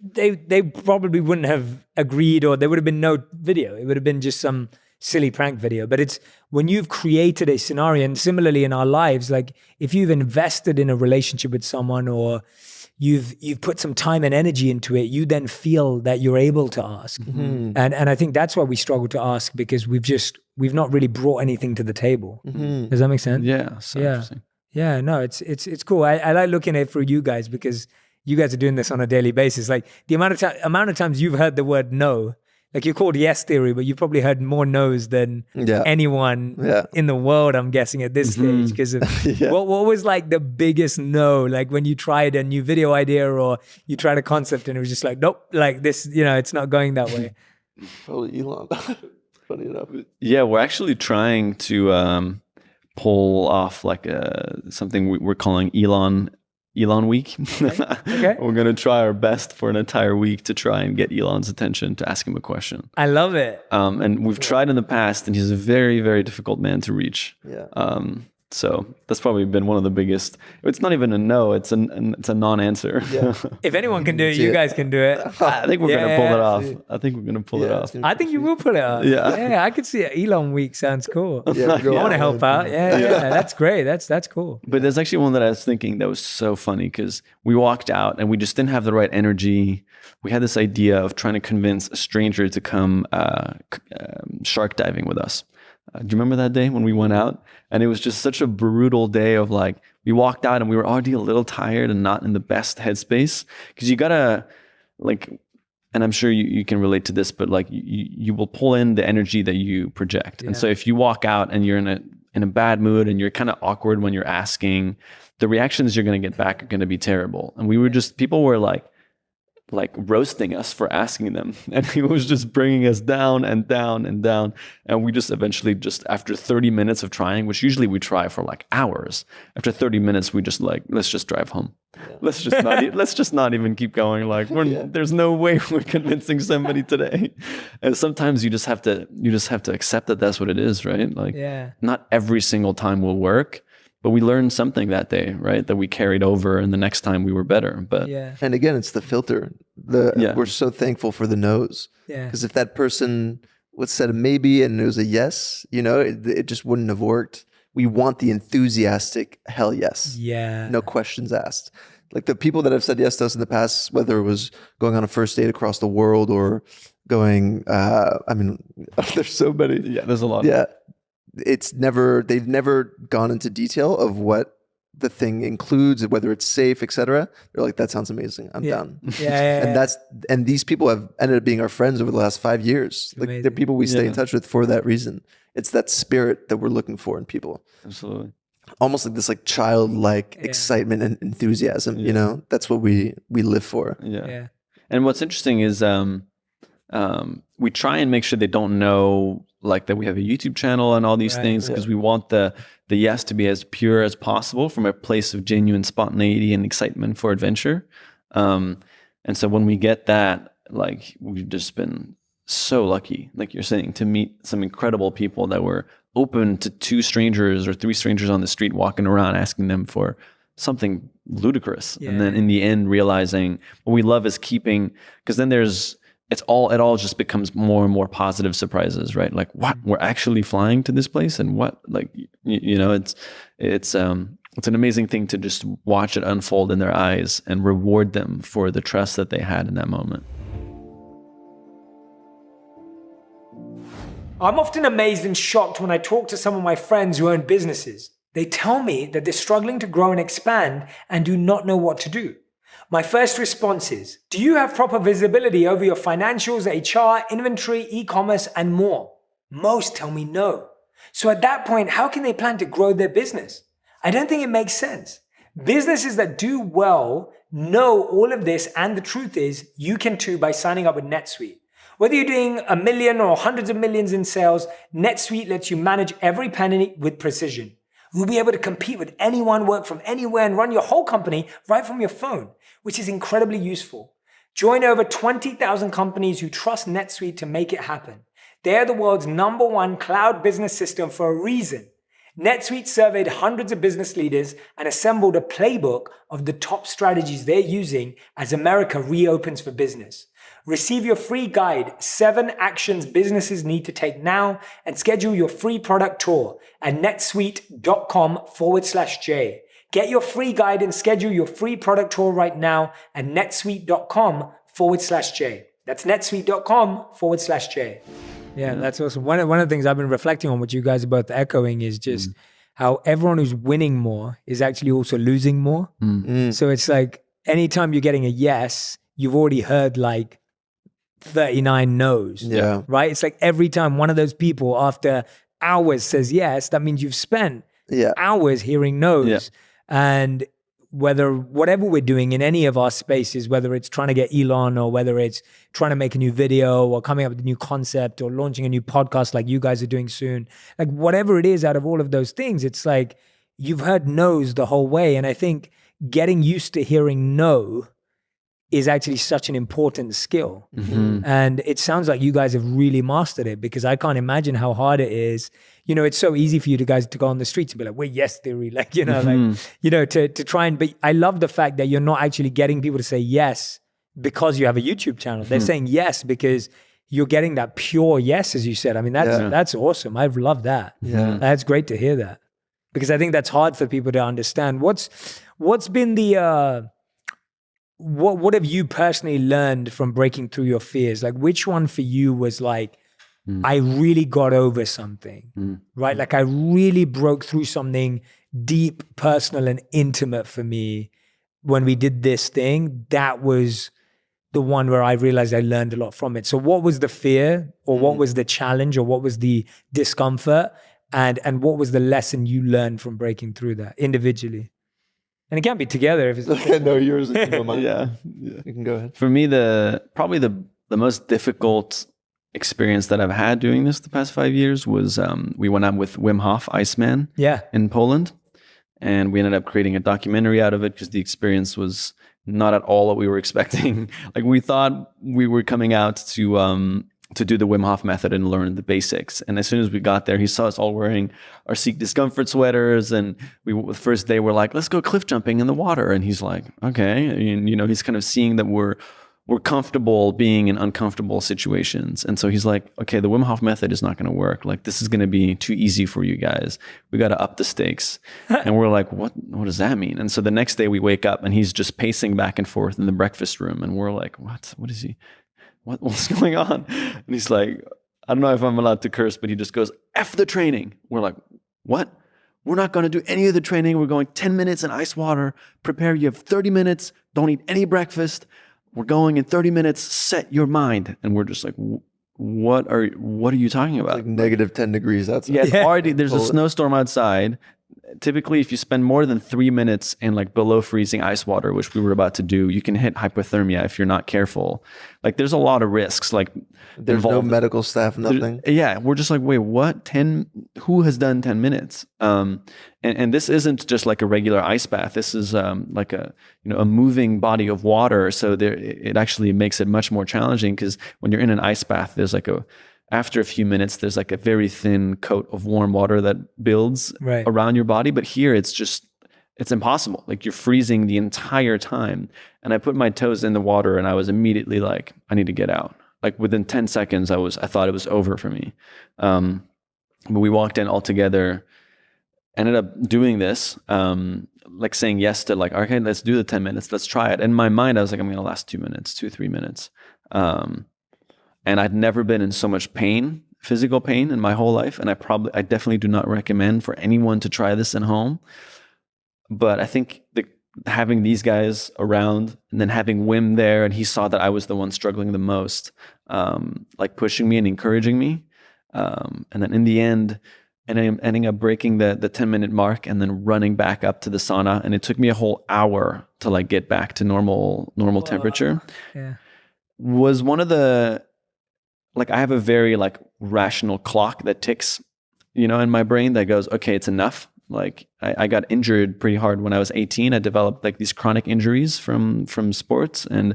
They probably wouldn't have agreed, or there would have been no video. It would have been just some silly prank video. But it's when you've created a scenario, and similarly in our lives, like if you've invested in a relationship with someone or you've put some time and energy into it, you then feel that you're able to ask. And I think that's why we struggle to ask, because we've not really brought anything to the table. Does that make sense?
Yeah. So interesting.
Yeah, no, it's cool. I like looking at it for you guys because you guys are doing this on a daily basis. Like the amount of times you've heard the word no, like you're called yes theory, but you've probably heard more no's than anyone in the world, I'm guessing, at this stage. Because of what was like the biggest no, like when you tried a new video idea or you tried a concept and it was just like, nope, like this, it's not going that way.
Probably Elon. Funny enough.
Yeah, we're actually trying to pull off something we're calling Elon Week. Okay. We're going to try our best for an entire week to try and get Elon's attention, to ask him a question.
I love it.
And we've tried in the past, and he's a very, very difficult man to reach.
Yeah.
So that's probably been one of the biggest. It's not even a no; it's a non-answer.
Yeah.
If anyone can do it, you guys can do it.
I think we're gonna pull it off. I think we're gonna pull it off.
I think you will pull it off. Yeah, I could see it. Elon Week sounds cool.
Yeah,
I want to help out. Yeah, that's great. That's cool.
But there's actually one that I was thinking that was so funny, because we walked out and we just didn't have the right energy. We had this idea of trying to convince a stranger to come shark diving with us. Do you remember that day when we went out? And it was just such a brutal day of like, we walked out and we were already a little tired and not in the best headspace. Because you gotta like, and I'm sure you can relate to this, but like you will pull in the energy that you project. And so if you walk out and you're in a bad mood and you're kind of awkward when you're asking, the reactions you're going to get back are going to be terrible. And we were just, people were like roasting us for asking them. And he was just bringing us down and down and down. And we just eventually just after 30 minutes of trying, which usually we try for like hours, after 30 minutes, we just like, let's just drive home. Yeah. Let's just not even keep going. Like there's no way we're convincing somebody today. And sometimes you just have to accept that that's what it is, right? Like not every single time will work. But we learned something that day, right? That we carried over, and the next time we were better. But
and again, it's the filter. We're so thankful for the no's. Because if that person would said a maybe and it was a yes, it just wouldn't have worked. We want the enthusiastic hell yes. No questions asked. Like the people that have said yes to us in the past, whether it was going on a first date across the world or going, there's so many.
Yeah, there's a lot.
Yeah. They've never gone into detail of what the thing includes, whether it's safe, etc. They're like, that sounds amazing. I'm down. And these people have ended up being our friends over the last 5 years. Like they're people we stay in touch with for that reason. It's that spirit that we're looking for in people.
Absolutely.
Almost like this like childlike excitement and enthusiasm, that's what we live for.
Yeah. And what's interesting is we try and make sure they don't know like that we have a YouTube channel and all these things because we want the yes to be as pure as possible from a place of genuine spontaneity and excitement for adventure. And so when we get that, like we've just been so lucky, like you're saying, to meet some incredible people that were open to 2 strangers or 3 strangers on the street walking around asking them for something ludicrous. And then in the end realizing what we love is keeping, because then it all just becomes more and more positive surprises, right? Like what, we're actually flying to this place, and what, like, it's an amazing thing to just watch it unfold in their eyes and reward them for the trust that they had in that moment.
I'm often amazed and shocked when I talk to some of my friends who own businesses. They tell me that they're struggling to grow and expand and do not know what to do. My first response is, do you have proper visibility over your financials, HR, inventory, e-commerce, and more? Most tell me no. So at that point, how can they plan to grow their business? I don't think it makes sense. Businesses that do well know all of this, and the truth is, you can too by signing up with NetSuite. Whether you're doing $1 million or hundreds of millions in sales, NetSuite lets you manage every penny with precision. You'll be able to compete with anyone, work from anywhere, and run your whole company right from your phone, which is incredibly useful. Join over 20,000 companies who trust NetSuite to make it happen. They're the world's #1 cloud business system for a reason. NetSuite surveyed hundreds of business leaders and assembled a playbook of the top strategies they're using as America reopens for business. Receive your free guide, 7 actions businesses need to take now, and schedule your free product tour at netsuite.com/J. Get your free guide and schedule your free product tour right now at netsuite.com/J. That's netsuite.com/J. Yeah, that's awesome. One of the things I've been reflecting on, what you guys are both echoing, is just how everyone who's winning more is actually also losing more. So it's like anytime you're getting a yes, you've already heard like 39 no's. Right? It's like every time one of those people after hours says yes, that means you've spent hours hearing no's. And whatever we're doing in any of our spaces, whether it's trying to get Elon or whether it's trying to make a new video or coming up with a new concept or launching a new podcast like you guys are doing soon, like whatever it is out of all of those things, it's like you've heard no's the whole way. And I think getting used to hearing no is actually such an important skill. And it sounds like you guys have really mastered it, because I can't imagine how hard it is. It's so easy for you guys to go on the streets and be like, we're yes theory, like, to try and, but I love the fact that you're not actually getting people to say yes because you have a YouTube channel. They're saying yes because you're getting that pure yes, as you said. I mean, that's awesome. I've loved that. That's great to hear that, because I think that's hard for people to understand. What's been the, what have you personally learned from breaking through your fears? Like which one for you was like, I really got over something, right? Like I really broke through something deep, personal, and intimate for me when we did this thing. That was the one where I realized I learned a lot from it. So what was the fear, or what was the challenge, or what was the discomfort, and what was the lesson you learned from breaking through that individually? And it can't be together if it's
no, yours.
Yeah.
You can go ahead.
For me, probably the most difficult experience that I've had doing this the past 5 years was we went out with Wim Hof Iceman in Poland, and we ended up creating a documentary out of it because the experience was not at all what we were expecting. Like we thought we were coming out to do the Wim Hof method and learn the basics. And as soon as we got there, he saw us all wearing our Seek Discomfort sweaters. And the first day we're like, let's go cliff jumping in the water. And he's like, okay. And, he's kind of seeing that we're comfortable being in uncomfortable situations. And so he's like, okay, the Wim Hof method is not going to work. Like, this is going to be too easy for you guys. We got to up the stakes. And we're like, what does that mean? And so the next day we wake up and he's just pacing back and forth in the breakfast room. And we're like, what is he? What's going on? And he's like, I don't know if I'm allowed to curse, but he just goes, F the training. We're like, what? We're not going to do any of the training. We're going 10 minutes in ice water. Prepare. You have 30 minutes. Don't eat any breakfast. We're going in 30 minutes. Set your mind. And we're just like, what are you talking about?
It's like negative 10 degrees outside.
Yeah, it's already, there's a snowstorm outside. Typically, if you spend more than 3 minutes in like below freezing ice water, which we were about to do, you can hit hypothermia if you're not careful. Like, there's a lot of risks. Like,
there's no medical staff, nothing.
Yeah, we're just like, wait, what? Who has done 10 minutes? And this isn't just like a regular ice bath. This is like a moving body of water. So it actually makes it much more challenging, because when you're in an ice bath, there's like after a few minutes, there's like a very thin coat of warm water that builds around your body. But here it's impossible. Like, you're freezing the entire time. And I put my toes in the water and I was immediately like, I need to get out. Like, within 10 seconds, I thought it was over for me. But we walked in all together, ended up doing this, like saying yes to like, okay, let's do the 10 minutes. Let's try it. In my mind, I was like, I'm going to last 2 minutes, 3 minutes. And I'd never been in so much pain, physical pain, in my whole life. And I definitely do not recommend for anyone to try this at home. But I think having these guys around, and then having Wim there, and he saw that I was the one struggling the most, like pushing me and encouraging me. And then in the end, ending up breaking the 10-minute mark and then running back up to the sauna. And it took me a whole hour to like get back to normal temperature.
Yeah.
Was one of the, like, I have a very like rational clock that ticks, in my brain that goes, okay, it's enough. Like, I got injured pretty hard when I was 18. I developed like these chronic injuries from sports. And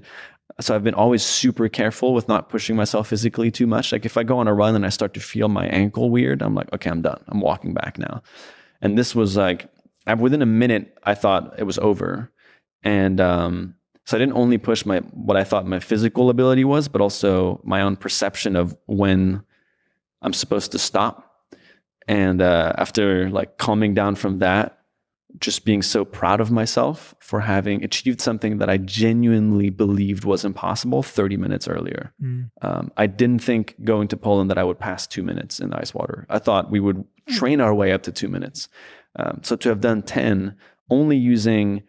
so I've been always super careful with not pushing myself physically too much. Like, if I go on a run and I start to feel my ankle weird, I'm like, okay, I'm done. I'm walking back now. And this was like, within a minute, I thought it was over. And, so I didn't only push what I thought my physical ability was, but also my own perception of when I'm supposed to stop. And after like calming down from that, just being so proud of myself for having achieved something that I genuinely believed was impossible 30 minutes earlier. I didn't think going to Poland that I would pass 2 minutes in the ice water. I thought we would train our way up to 2 minutes. So to have done 10, only using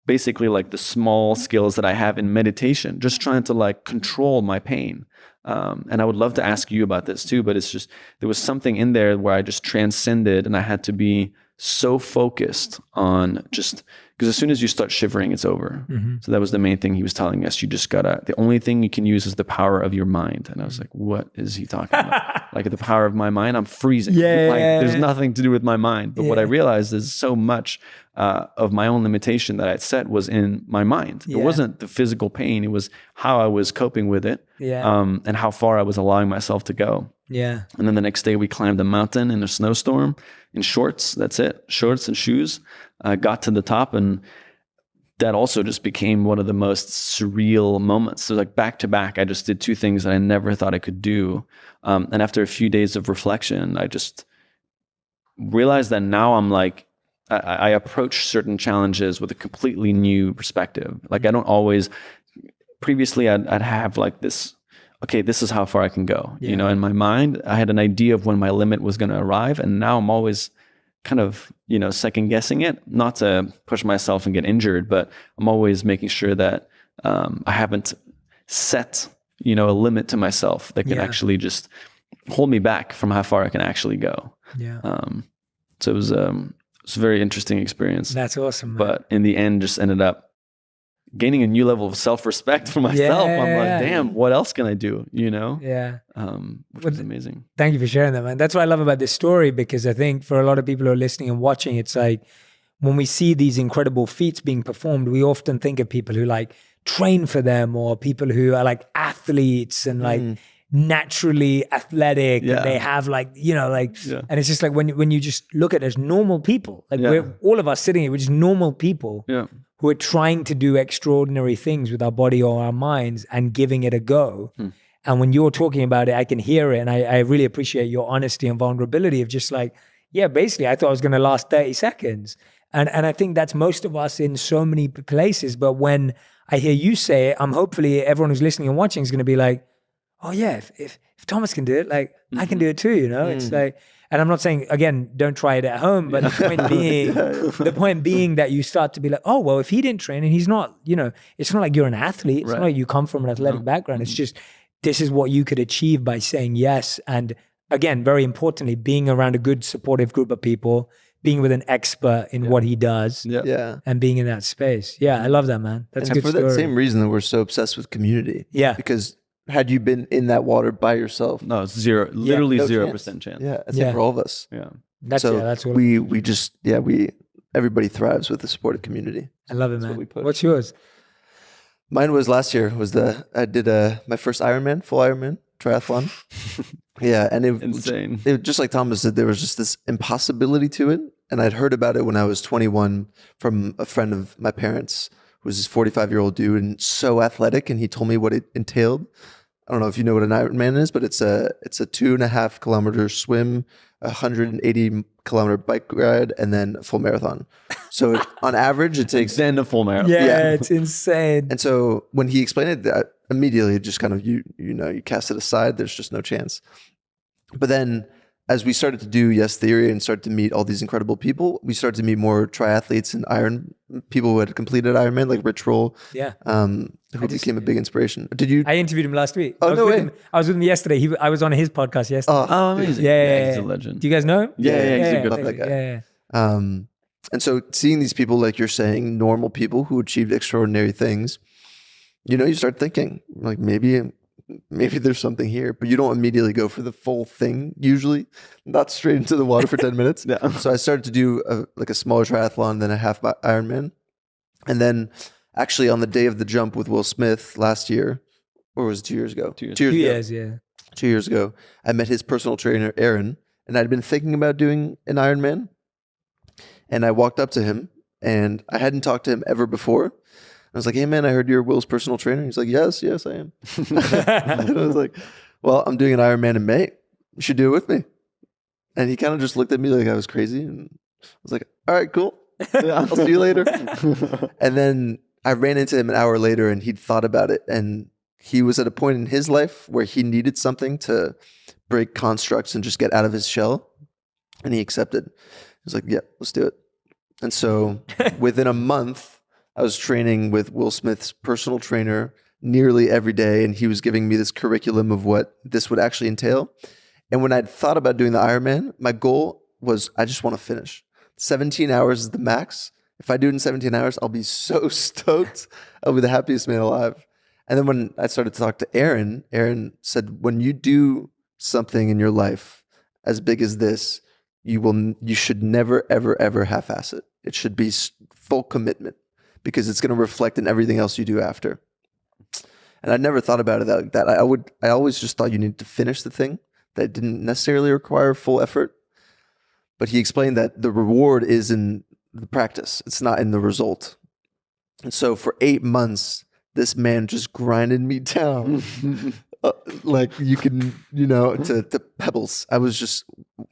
basically like the small skills that I have in meditation, just trying to like control my pain. And I would love to ask you about this too, but it's just, there was something in there where I just transcended, and I had to be so focused on just, because as soon as you start shivering, it's over. So that was the main thing he was telling us. You just the only thing you can use is the power of your mind. And I was like, what is he talking about? Like, the power of my mind? I'm freezing. There's nothing to do with my mind. But what I realized is so much of my own limitation that I'd set was in my mind. It wasn't the physical pain. It was how I was coping with it, and how far I was allowing myself to go.
Yeah.
And then the next day we climbed a mountain in a snowstorm in shorts. That's it. Shorts and shoes. Got to the top, and that also just became one of the most surreal moments. So like back to back, I just did two things that I never thought I could do. And after a few days of reflection, I just realized that now I'm like, I approach certain challenges with a completely new perspective. Like, I don't always, previously I'd have like this okay, this is how far I can go. You know, in my mind, I had an idea of when my limit was going to arrive. And now I'm always kind of, you know, second guessing it, not to push myself and get injured, but I'm always making sure that I haven't set, you know, a limit to myself that can actually just hold me back from how far I can actually go.
Yeah.
So it was a very interesting experience.
That's awesome, man.
But in the end, just ended up gaining a new level of self-respect for myself. I'm like, damn, what else can I do? You know?
Yeah.
Which was amazing.
Thank you for sharing that, man. That's what I love about this story, because I think for a lot of people who are listening and watching, it's like when we see these incredible feats being performed, we often think of people who like train for them, or people who are like athletes and like naturally athletic, and they have like, you know, like, and it's just like when you just look at it as normal people, like we're all of us sitting here, we're just normal people who are trying to do extraordinary things with our body or our minds and giving it a go. And when you're talking about it, I can hear it. And I really appreciate your honesty and vulnerability of just like, basically I thought it was going to last 30 seconds. And I think that's most of us in so many places. But when I hear you say it, hopefully everyone who's listening and watching is going to be like, oh yeah, if Thomas can do it, like I can do it too, you know? It's like, and I'm not saying, again, don't try it at home, but the point being that you start to be like, oh, well, if he didn't train and he's not, you know, it's not like you're an athlete. It's not like you come from an athletic background. It's just, this is what you could achieve by saying yes. And again, very importantly, being around a good supportive group of people, being with an expert in what he does, and being in that space. Yeah, I love that, man. That's a good
for
story.
that same reason that we're so obsessed with community.
Yeah.
Because had you been in that water by yourself,
no, it's zero, literally
no
0% chance.
Yeah, I think for all of us.
Yeah,
that's what
we just everybody thrives with the supportive community.
I love it, man. What's yours?
Mine was last year. I did my first Ironman, full Ironman triathlon. And
insane.
It just like Thomas said, there was just this impossibility to it, and I'd heard about it when I was 21 from a friend of my parents, who was this 45-year-old dude and so athletic, and he told me what it entailed. I don't know if you know what an Ironman is, but it's a 2.5 kilometer swim, 180 kilometer bike ride, and then a full marathon. So on average, it takes
then a full marathon.
Yeah, it's insane.
And so when he explained it, that immediately just kind of you cast it aside. There's just no chance. But then as we started to do Yes Theory and started to meet all these incredible people, we started to meet more triathletes and people who had completed Ironman, like Rich Roll, who became a big inspiration. Did you?
I interviewed him last week.
Oh, no way.
I was with him yesterday. I was on his podcast yesterday.
Oh, amazing.
Yeah,
he's a legend.
Do you guys know him?
Yeah, he's a good
love that guy.
Yeah.
And so seeing these people, like you're saying, normal people who achieved extraordinary things, you start thinking like maybe there's something here, but you don't immediately go for the full thing, usually not straight into the water for 10 minutes. So I started to do a smaller triathlon, then a half Ironman. And then actually on the day of the jump with Will Smith last year, or was it 2 years ago?
2 years.
2 years
ago.
Yeah. 2 years ago, I met his personal trainer, Aaron, and I'd been thinking about doing an Ironman. And I walked up to him, and I hadn't talked to him ever before. I was like, hey man, I heard you're Will's personal trainer. He's like, yes, I am. And I was like, well, I'm doing an Ironman in May. You should do it with me. And he kind of just looked at me like I was crazy. And I was like, all right, cool. I'll see you later. And then I ran into him an hour later, and he'd thought about it. And he was at a point in his life where he needed something to break constructs and just get out of his shell. And he accepted. He was like, yeah, let's do it. And so within a month, I was training with Will Smith's personal trainer nearly every day, and he was giving me this curriculum of what this would actually entail. And when I'd thought about doing the Ironman, my goal was I just want to finish. 17 hours is the max. If I do it in 17 hours, I'll be so stoked. I'll be the happiest man alive. And then when I started to talk to Aaron, Aaron said, when you do something in your life as big as this, you should never, ever, ever half-ass it. It should be full commitment, because it's going to reflect in everything else you do after. And I never thought about it like that. I always just thought you needed to finish the thing. That didn't necessarily require full effort. But he explained that the reward is in the practice. It's not in the result. And so for 8 months, this man just grinded me down. Like you can, to pebbles. I was just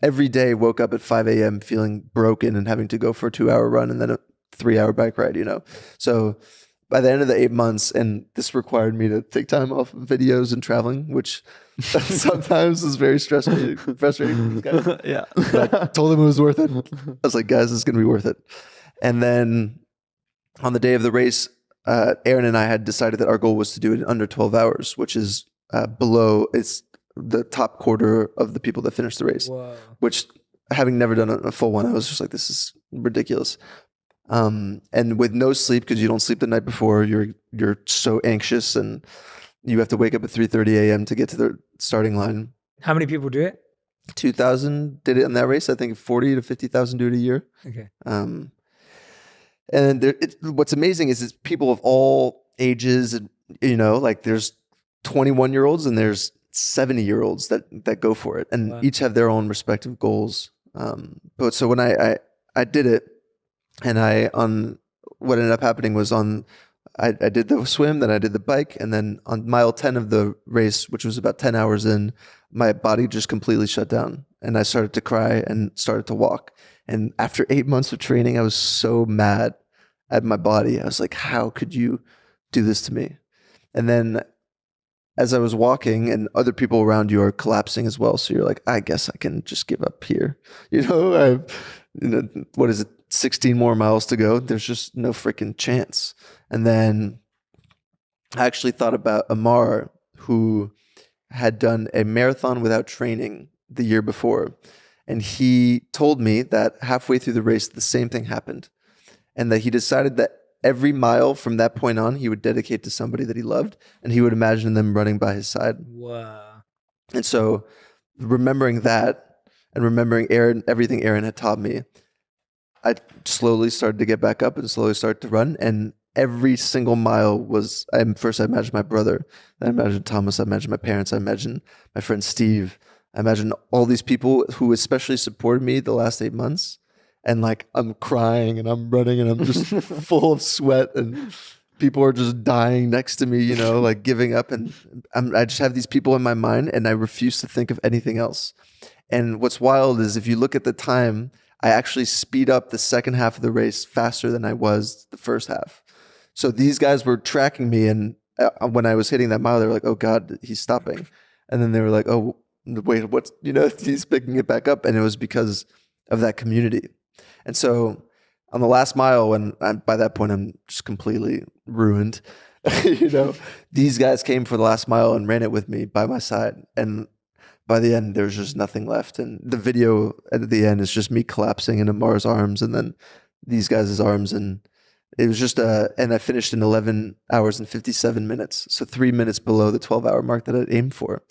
every day woke up at 5 a.m. feeling broken and having to go for a 2-hour run and then a 3-hour bike ride, So by the end of the 8 months, and this required me to take time off of videos and traveling, which sometimes is very frustrating for these guys.
Yeah.
But I told them it was worth it. I was like, guys, this is going to be worth it. And then on the day of the race, Aaron and I had decided that our goal was to do it in under 12 hours, which is it's the top quarter of the people that finished the race.
Whoa.
Which, having never done a full one, I was just like, this is ridiculous. And with no sleep, because you don't sleep the night before, you're so anxious, and you have to wake up at 3:30 a.m. to get to the starting line.
How many people do it?
2,000 did it in that race. I think 40 to 50,000 do it a year.
Okay.
And what's amazing is it's people of all ages, and like there's 21-year-olds and there's 70-year-olds that go for it, and each have their own respective goals. But so when I did it, and what ended up happening was I did the swim, then I did the bike, and then on mile 10 of the race, which was about 10 hours in, my body just completely shut down, and I started to cry and started to walk. And after 8 months of training, I was so mad at my body. I was like, how could you do this to me? And then as I was walking, and other people around you are collapsing as well, so you're like, I guess I can just give up here. What is it? 16 more miles to go. There's just no freaking chance. And then I actually thought about Amar, who had done a marathon without training the year before. And he told me that halfway through the race, the same thing happened. And that he decided that every mile from that point on, he would dedicate to somebody that he loved, and he would imagine them running by his side.
Wow.
And so remembering that, and remembering everything Aaron had taught me, I slowly started to get back up and slowly started to run. And every single mile was, first I imagined my brother, then I imagined Thomas, I imagined my parents, I imagined my friend Steve, I imagined all these people who especially supported me the last 8 months. And like, I'm crying and I'm running and I'm just full of sweat, and people are just dying next to me, like giving up. And I just have these people in my mind, and I refuse to think of anything else. And what's wild is if you look at the time, I actually speed up the second half of the race faster than I was the first half. So these guys were tracking me, and when I was hitting that mile, they were like, oh God, he's stopping. And then they were like, oh, wait, what's, he's picking it back up. And it was because of that community. And so on the last mile, by that point, I'm just completely ruined. These guys came for the last mile and ran it with me by my side. And by the end, there's just nothing left. And the video at the end is just me collapsing in Amar's arms, and then these guys' arms. And it was just and I finished in 11 hours and 57 minutes. So 3 minutes below the 12-hour mark that I'd aimed for.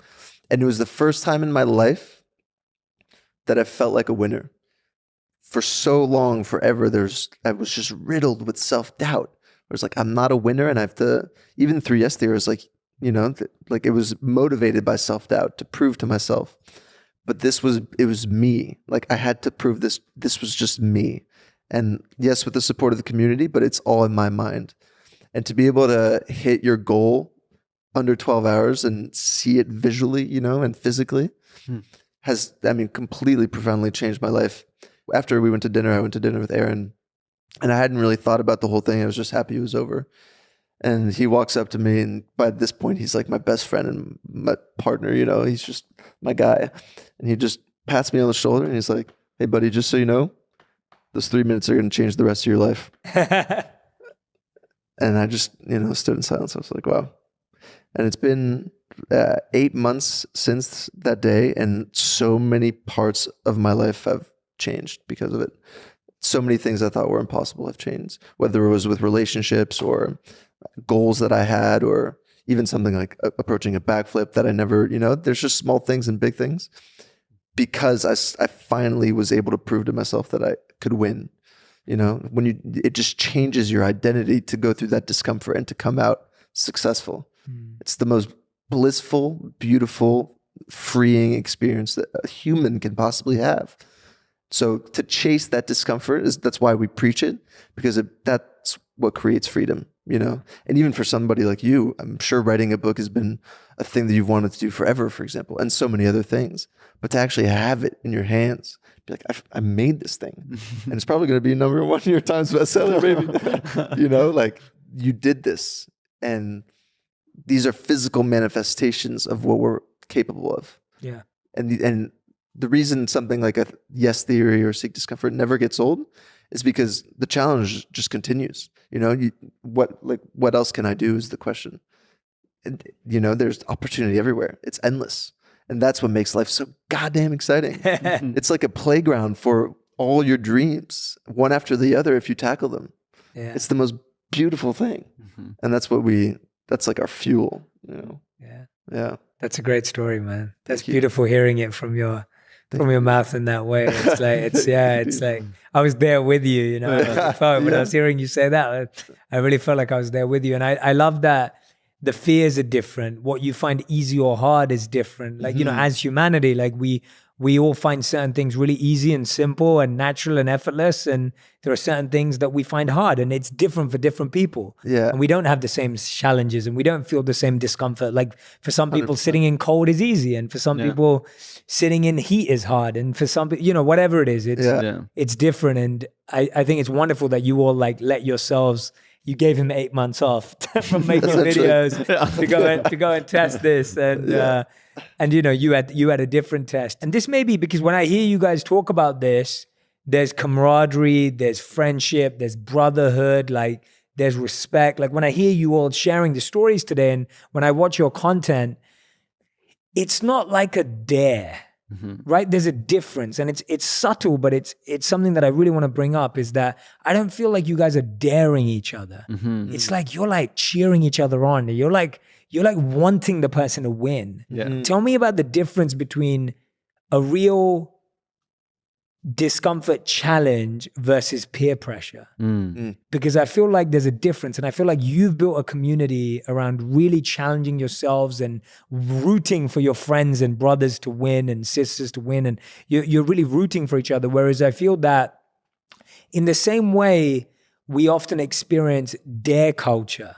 And it was the first time in my life that I felt like a winner. For so long, forever, I was just riddled with self-doubt. It was like, I'm not a winner, and I have to, even through Yes Theory, it was like, like it was motivated by self-doubt to prove to myself. But it was me. Like, I had to prove this was just me. And yes, with the support of the community, but it's all in my mind. And to be able to hit your goal under 12 hours and see it visually, and physically has, completely profoundly changed my life. After we went to dinner, I went to dinner with Aaron, and I hadn't really thought about the whole thing. I was just happy it was over. And he walks up to me, and by this point, he's like my best friend and my partner, he's just my guy. And he just pats me on the shoulder, and he's like, hey buddy, just so you know, those 3 minutes are going to change the rest of your life. And I just, stood in silence. I was like, wow. And it's been 8 months since that day, and so many parts of my life have changed because of it. So many things I thought were impossible have changed, whether it was with relationships or goals that I had, or even something like approaching a backflip that I never, there's just small things and big things, because I finally was able to prove to myself that I could win. When it just changes your identity to go through that discomfort and to come out successful. It's the most blissful, beautiful, freeing experience that a human can possibly have. So to chase that discomfort that's why we preach it, because that's what creates freedom, And even for somebody like you, I'm sure writing a book has been a thing that you've wanted to do forever, for example, and so many other things. But to actually have it in your hands, be like, I made this thing, and it's probably going to be number 1 New York Times bestseller, baby. Like you did this, and these are physical manifestations of what we're capable of.
Yeah.
And the reason something like a yes theory or seek discomfort never gets old is because the challenge just continues. You know, what else can I do is the question. And, you know, there's opportunity everywhere. It's endless. And that's what makes life so goddamn exciting. It's like a playground for all your dreams, one after the other, if you tackle them.
Yeah.
It's the most beautiful thing. And that's like our fuel, you know?
Yeah.
Yeah.
That's a great story, man. That's
Thank you.
beautiful hearing it from your mouth in that way. It's like, it's like I was there with you, you know, when I was hearing you say that, I really felt like I was there with you. And I love that the fears are different. What you find easy or hard is different. Like, you know, as humanity, like we all find certain things really easy and simple and natural and effortless. And there are certain things that we find hard, and it's different for different people.
Yeah.
And we don't have the same challenges, and we don't feel the same discomfort. Like for some people, 100%. Sitting in cold is easy. And for some people, sitting in heat is hard. And for some people, you know, whatever it is, it's different. And I think it's wonderful that you all like let yourselves, you gave him 8 months off from making videos to go and test this. And you know, you had a different test. And this may be because when I hear you guys talk about this, there's camaraderie, there's friendship, there's brotherhood, like there's respect. Like when I hear you all sharing the stories today, and when I watch your content, it's not like a dare. Right? There's a difference, and it's subtle, but it's something that I really want to bring up, is that I don't feel like you guys are daring each other. It's like you're like cheering each other on. You're like wanting the person to win. Tell me about the difference between a real discomfort challenge versus peer pressure. Because I feel like there's a difference, and I feel like you've built a community around really challenging yourselves and rooting for your friends and brothers to win and sisters to win, and you're really rooting for each other. Whereas I feel that in the same way, we often experience dare culture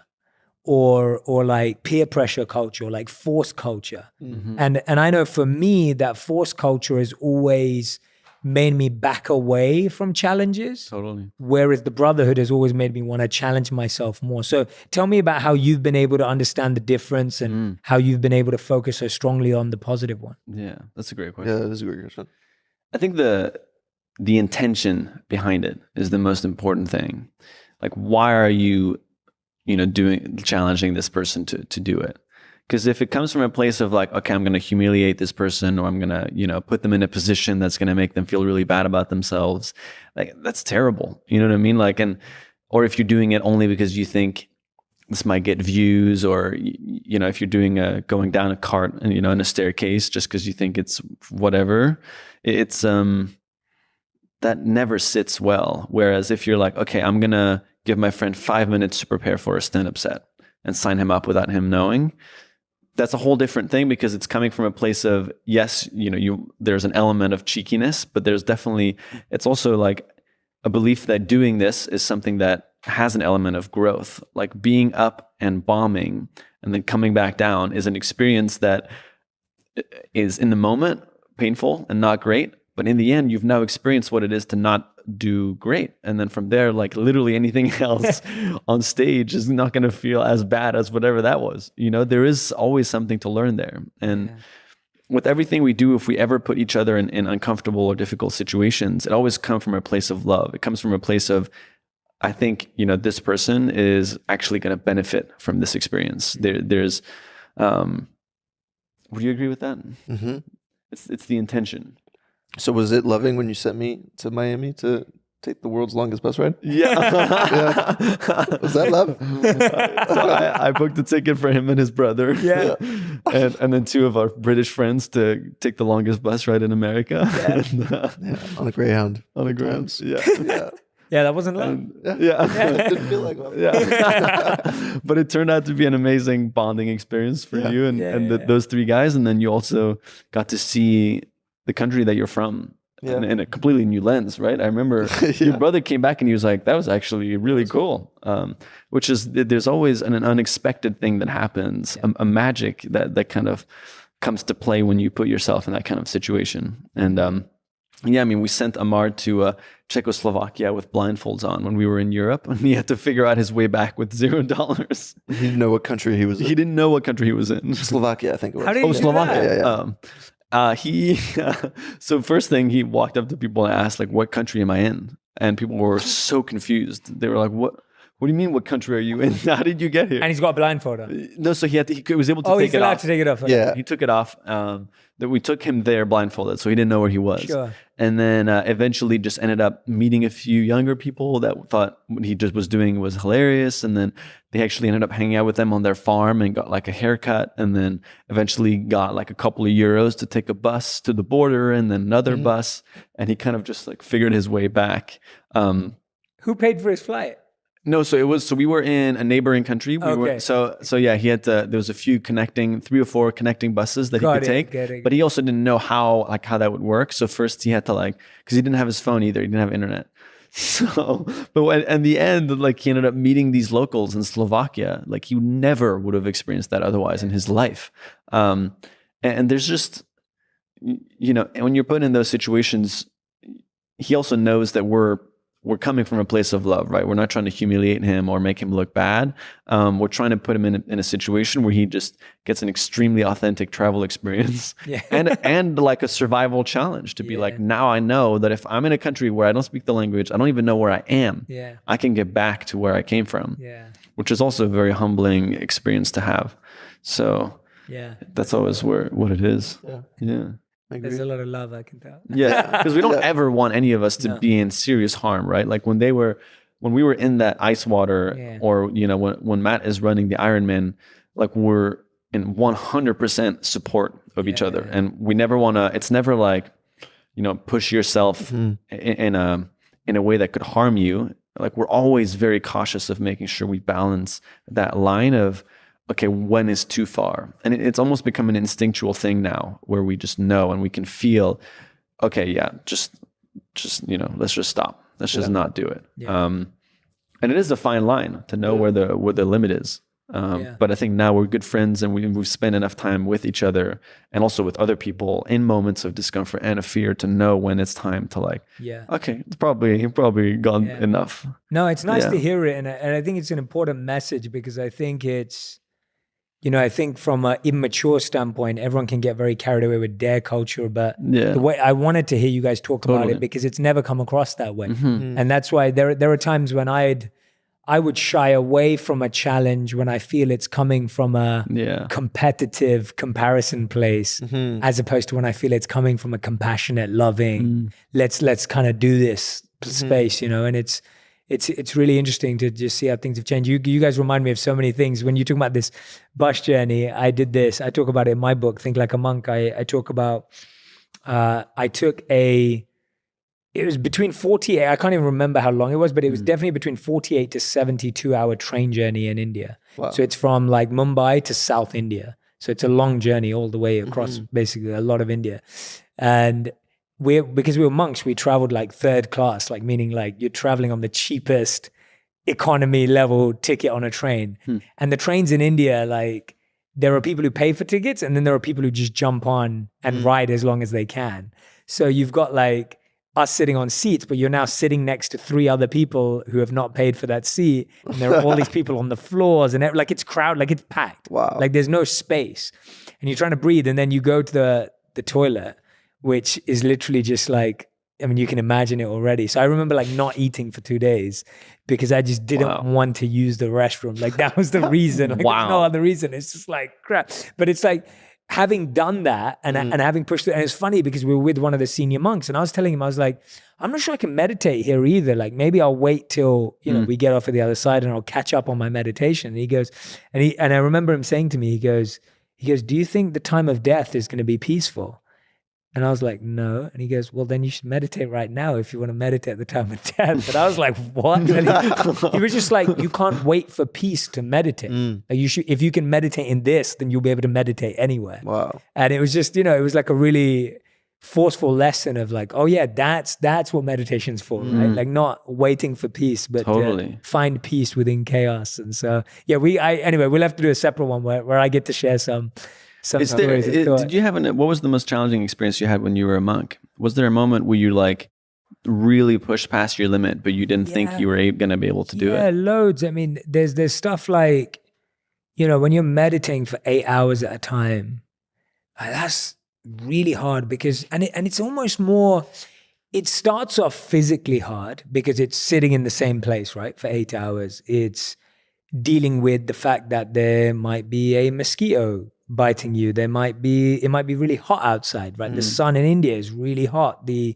or like peer pressure culture, or like force culture. And I know for me that force culture is always made me back away from challenges.
Totally.
Whereas the brotherhood has always made me want to challenge myself more. So tell me about how you've been able to understand the difference and how you've been able to focus so strongly on the positive one.
Yeah, that's a great question.
Yeah, that is a great question.
I think the intention behind it is the most important thing. Like, why are you, challenging this person to do it? Because if it comes from a place of like, okay, I'm going to humiliate this person, or I'm going to, put them in a position that's going to make them feel really bad about themselves, like that's terrible. You know what I mean? Like, or if you're doing it only because you think this might get views, or, if you're doing going down a cart and, in a staircase just because you think it's whatever, it's, that never sits well. Whereas if you're like, okay, I'm going to give my friend 5 minutes to prepare for a stand-up set and sign him up without him knowing, that's a whole different thing, because it's coming from a place of, yes, there's an element of cheekiness, but it's also like a belief that doing this is something that has an element of growth. Like being up and bombing and then coming back down is an experience that is in the moment painful and not great, but in the end, you've now experienced what it is to not do great. And then from there, like literally anything else on stage is not going to feel as bad as whatever that was. There is always something to learn there. And with everything we do, if we ever put each other in uncomfortable or difficult situations, it always comes from a place of love. It comes from a place of, I think, this person is actually going to benefit from this experience. There's, would you agree with that?
Mm-hmm.
It's the intention.
So was it loving when you sent me to Miami to take the world's longest bus ride?
Yeah.
Was that love?
So I booked a ticket for him and his brother.
Yeah.
And then 2 of our British friends to take the longest bus ride in America.
Yeah. On a Greyhound.
Yeah.
Yeah, that wasn't love.
It didn't feel like love.
Yeah. But it turned out to be an amazing bonding experience for you and those 3 guys. And then you also got to see the country that you're from in a completely new lens, right? I remember your brother came back and he was like, that was actually really cool. Which is, there's always an unexpected thing that happens, a magic that kind of comes to play when you put yourself in that kind of situation. And Yeah, I mean, we sent Amar to Czechoslovakia with blindfolds on when we were in Europe, and he had to figure out his way back with $0.
He didn't know what country he was in.
He didn't know what country he was in.
Slovakia, I think it was.
How did he do
Slovakia.
that?
Yeah. So first thing, he walked up to people and asked, like, what country am I in? And people were so confused. They were like, what do you mean, what country are you in? How did you get here?
And he's got a blindfold on.
No, so he was able to take it off.
He's allowed to take it off. Okay.
Yeah.
He took it off. That we took him there blindfolded, so he didn't know where he was.
Sure.
And then eventually just ended up meeting a few younger people that thought what he just was doing was hilarious. And then they actually ended up hanging out with them on their farm and got like a haircut. And then eventually got like a couple of euros to take a bus to the border and then another bus. And he kind of just like figured his way back.
Who paid for his flight?
No, so we were in a neighboring country. So yeah, he had there was a few 3 or 4 connecting buses that he could take, but he also didn't know how that would work. So first he had to because he didn't have his phone either. He didn't have internet. So, but in the end, like he ended up meeting these locals in Slovakia. Like he never would have experienced that otherwise in his life. And there's just, when you're put in those situations, he also knows that we're coming from a place of love, right? We're not trying to humiliate him or make him look bad. We're trying to put him in a situation where he just gets an extremely authentic travel experience and like a survival challenge to be like, now I know that if I'm in a country where I don't speak the language, I don't even know where I am, I can get back to where I came from, which is also a very humbling experience to have. So that's always what it is. Yeah.
There's a lot of love, I can tell.
Yeah, because we don't ever want any of us to be in serious harm, right? Like when we were in that ice water, or when Matt is running the Ironman, like we're in 100% support of each other, and we never want to. It's never like, push yourself in a way that could harm you. Like we're always very cautious of making sure we balance that line of, okay, when is too far? And it's almost become an instinctual thing now where we just know and we can feel, okay, just let's just stop. Let's just not do it. Yeah. And it is a fine line to know where the limit is. But I think now we're good friends and we've spent enough time with each other and also with other people in moments of discomfort and of fear to know when it's time to okay, it's probably gone enough.
No, it's nice to hear it. And I think it's an important message because I think it's, I think from an immature standpoint, everyone can get very carried away with dare culture, but the way I wanted to hear you guys talk about it because it's never come across that way. And that's why there are times when I would shy away from a challenge when I feel it's coming from a competitive comparison place, as opposed to when I feel it's coming from a compassionate, loving, let's kind of do this space, and it's really interesting to just see how things have changed. You guys remind me of so many things. When you talk about this bus journey, I did this. I talk about it in my book, Think Like a Monk. I talk about, it was between 48, I can't even remember how long it was, but it was definitely between 48 to 72 hour train journey in India. Wow. So it's from like Mumbai to South India. So it's a long journey all the way across basically a lot of India. And because we were monks, we traveled like third class, like meaning like you're traveling on the cheapest economy level ticket on a train. And the trains in India, like there are people who pay for tickets and then there are people who just jump on and ride as long as they can. So you've got like us sitting on seats, but you're now sitting next to 3 other people who have not paid for that seat. And there are all these people on the floors and like it's crowded, like it's packed.
Wow.
Like there's no space and you're trying to breathe. And then you go to the toilet, which is literally just like, I mean, you can imagine it already. So I remember like not eating for 2 days because I just didn't want to use the restroom. Like that was the reason. Like, there's no other reason. It's just like crap. But it's like having done that and having pushed it. And it's funny because we were with one of the senior monks and I was telling him, I was like, I'm not sure I can meditate here either. Like maybe I'll wait till, we get off at the other side and I'll catch up on my meditation. And he goes, and I remember him saying to me, he goes, do you think the time of death is going to be peaceful? And I was like, no. And he goes, well, then you should meditate right now if you want to meditate at the time of death. But I was like, what? He was just like, you can't wait for peace to meditate. Like you should, if you can meditate in this, then you'll be able to meditate anywhere.
Wow.
And it was just, it was like a really forceful lesson of like, oh yeah, that's what meditation's for, right? Like not waiting for peace, but find peace within chaos. And so, yeah, anyway, we'll have to do a separate one where I get to share some
Is there, did you have what was the most challenging experience you had when you were a monk? Was there a moment where you like really pushed past your limit, but you didn't think you were going to be able to do it?
Yeah, loads. I mean, there's stuff like, you know, when you're meditating for 8 hours at a time, that's really hard because, and it's almost more, it starts off physically hard because it's sitting in the same place, right? For 8 hours. It's dealing with the fact that there might be a mosquito biting you. It might be really hot outside, right? The sun in India is really hot. The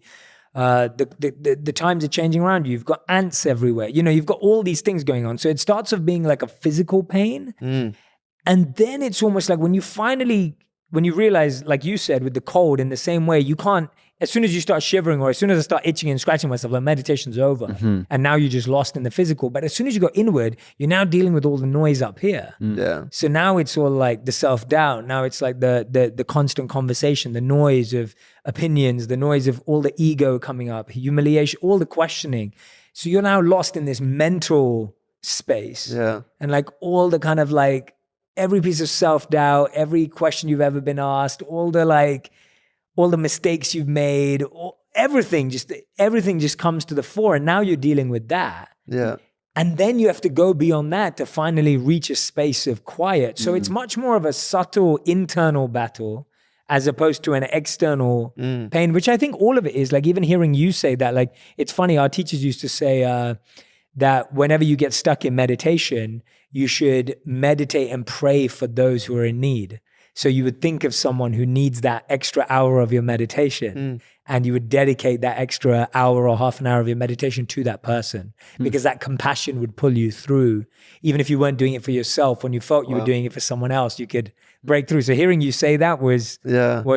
times are changing around you. You've got ants everywhere. You know, you've got all these things going on. So it starts off being like a physical pain. And then it's almost like when you realize, like you said, with the cold, in the same way, you can't, as soon as you start shivering or as soon as I start itching and scratching myself, like meditation's over. And now you're just lost in the physical. But as soon as you go inward, you're now dealing with all the noise up here.
Yeah.
So now it's all like the self-doubt. Now it's like the constant conversation, the noise of opinions, the noise of all the ego coming up, humiliation, all the questioning. So you're now lost in this mental space.
Yeah.
And like all the kind of like every piece of self-doubt, every question you've ever been asked, all the mistakes you've made, everything just comes to the fore. And now you're dealing with that.
Yeah.
And then you have to go beyond that to finally reach a space of quiet. So it's much more of a subtle internal battle as opposed to an external pain, which I think all of it is. Like even hearing you say that, like, it's funny, our teachers used to say that whenever you get stuck in meditation, you should meditate and pray for those who are in need. So you would think of someone who needs that extra hour of your meditation and you would dedicate that extra hour or half an hour of your meditation to that person because that compassion would pull you through. Even if you weren't doing it for yourself, when you felt you were doing it for someone else, you could break through. So hearing you say that was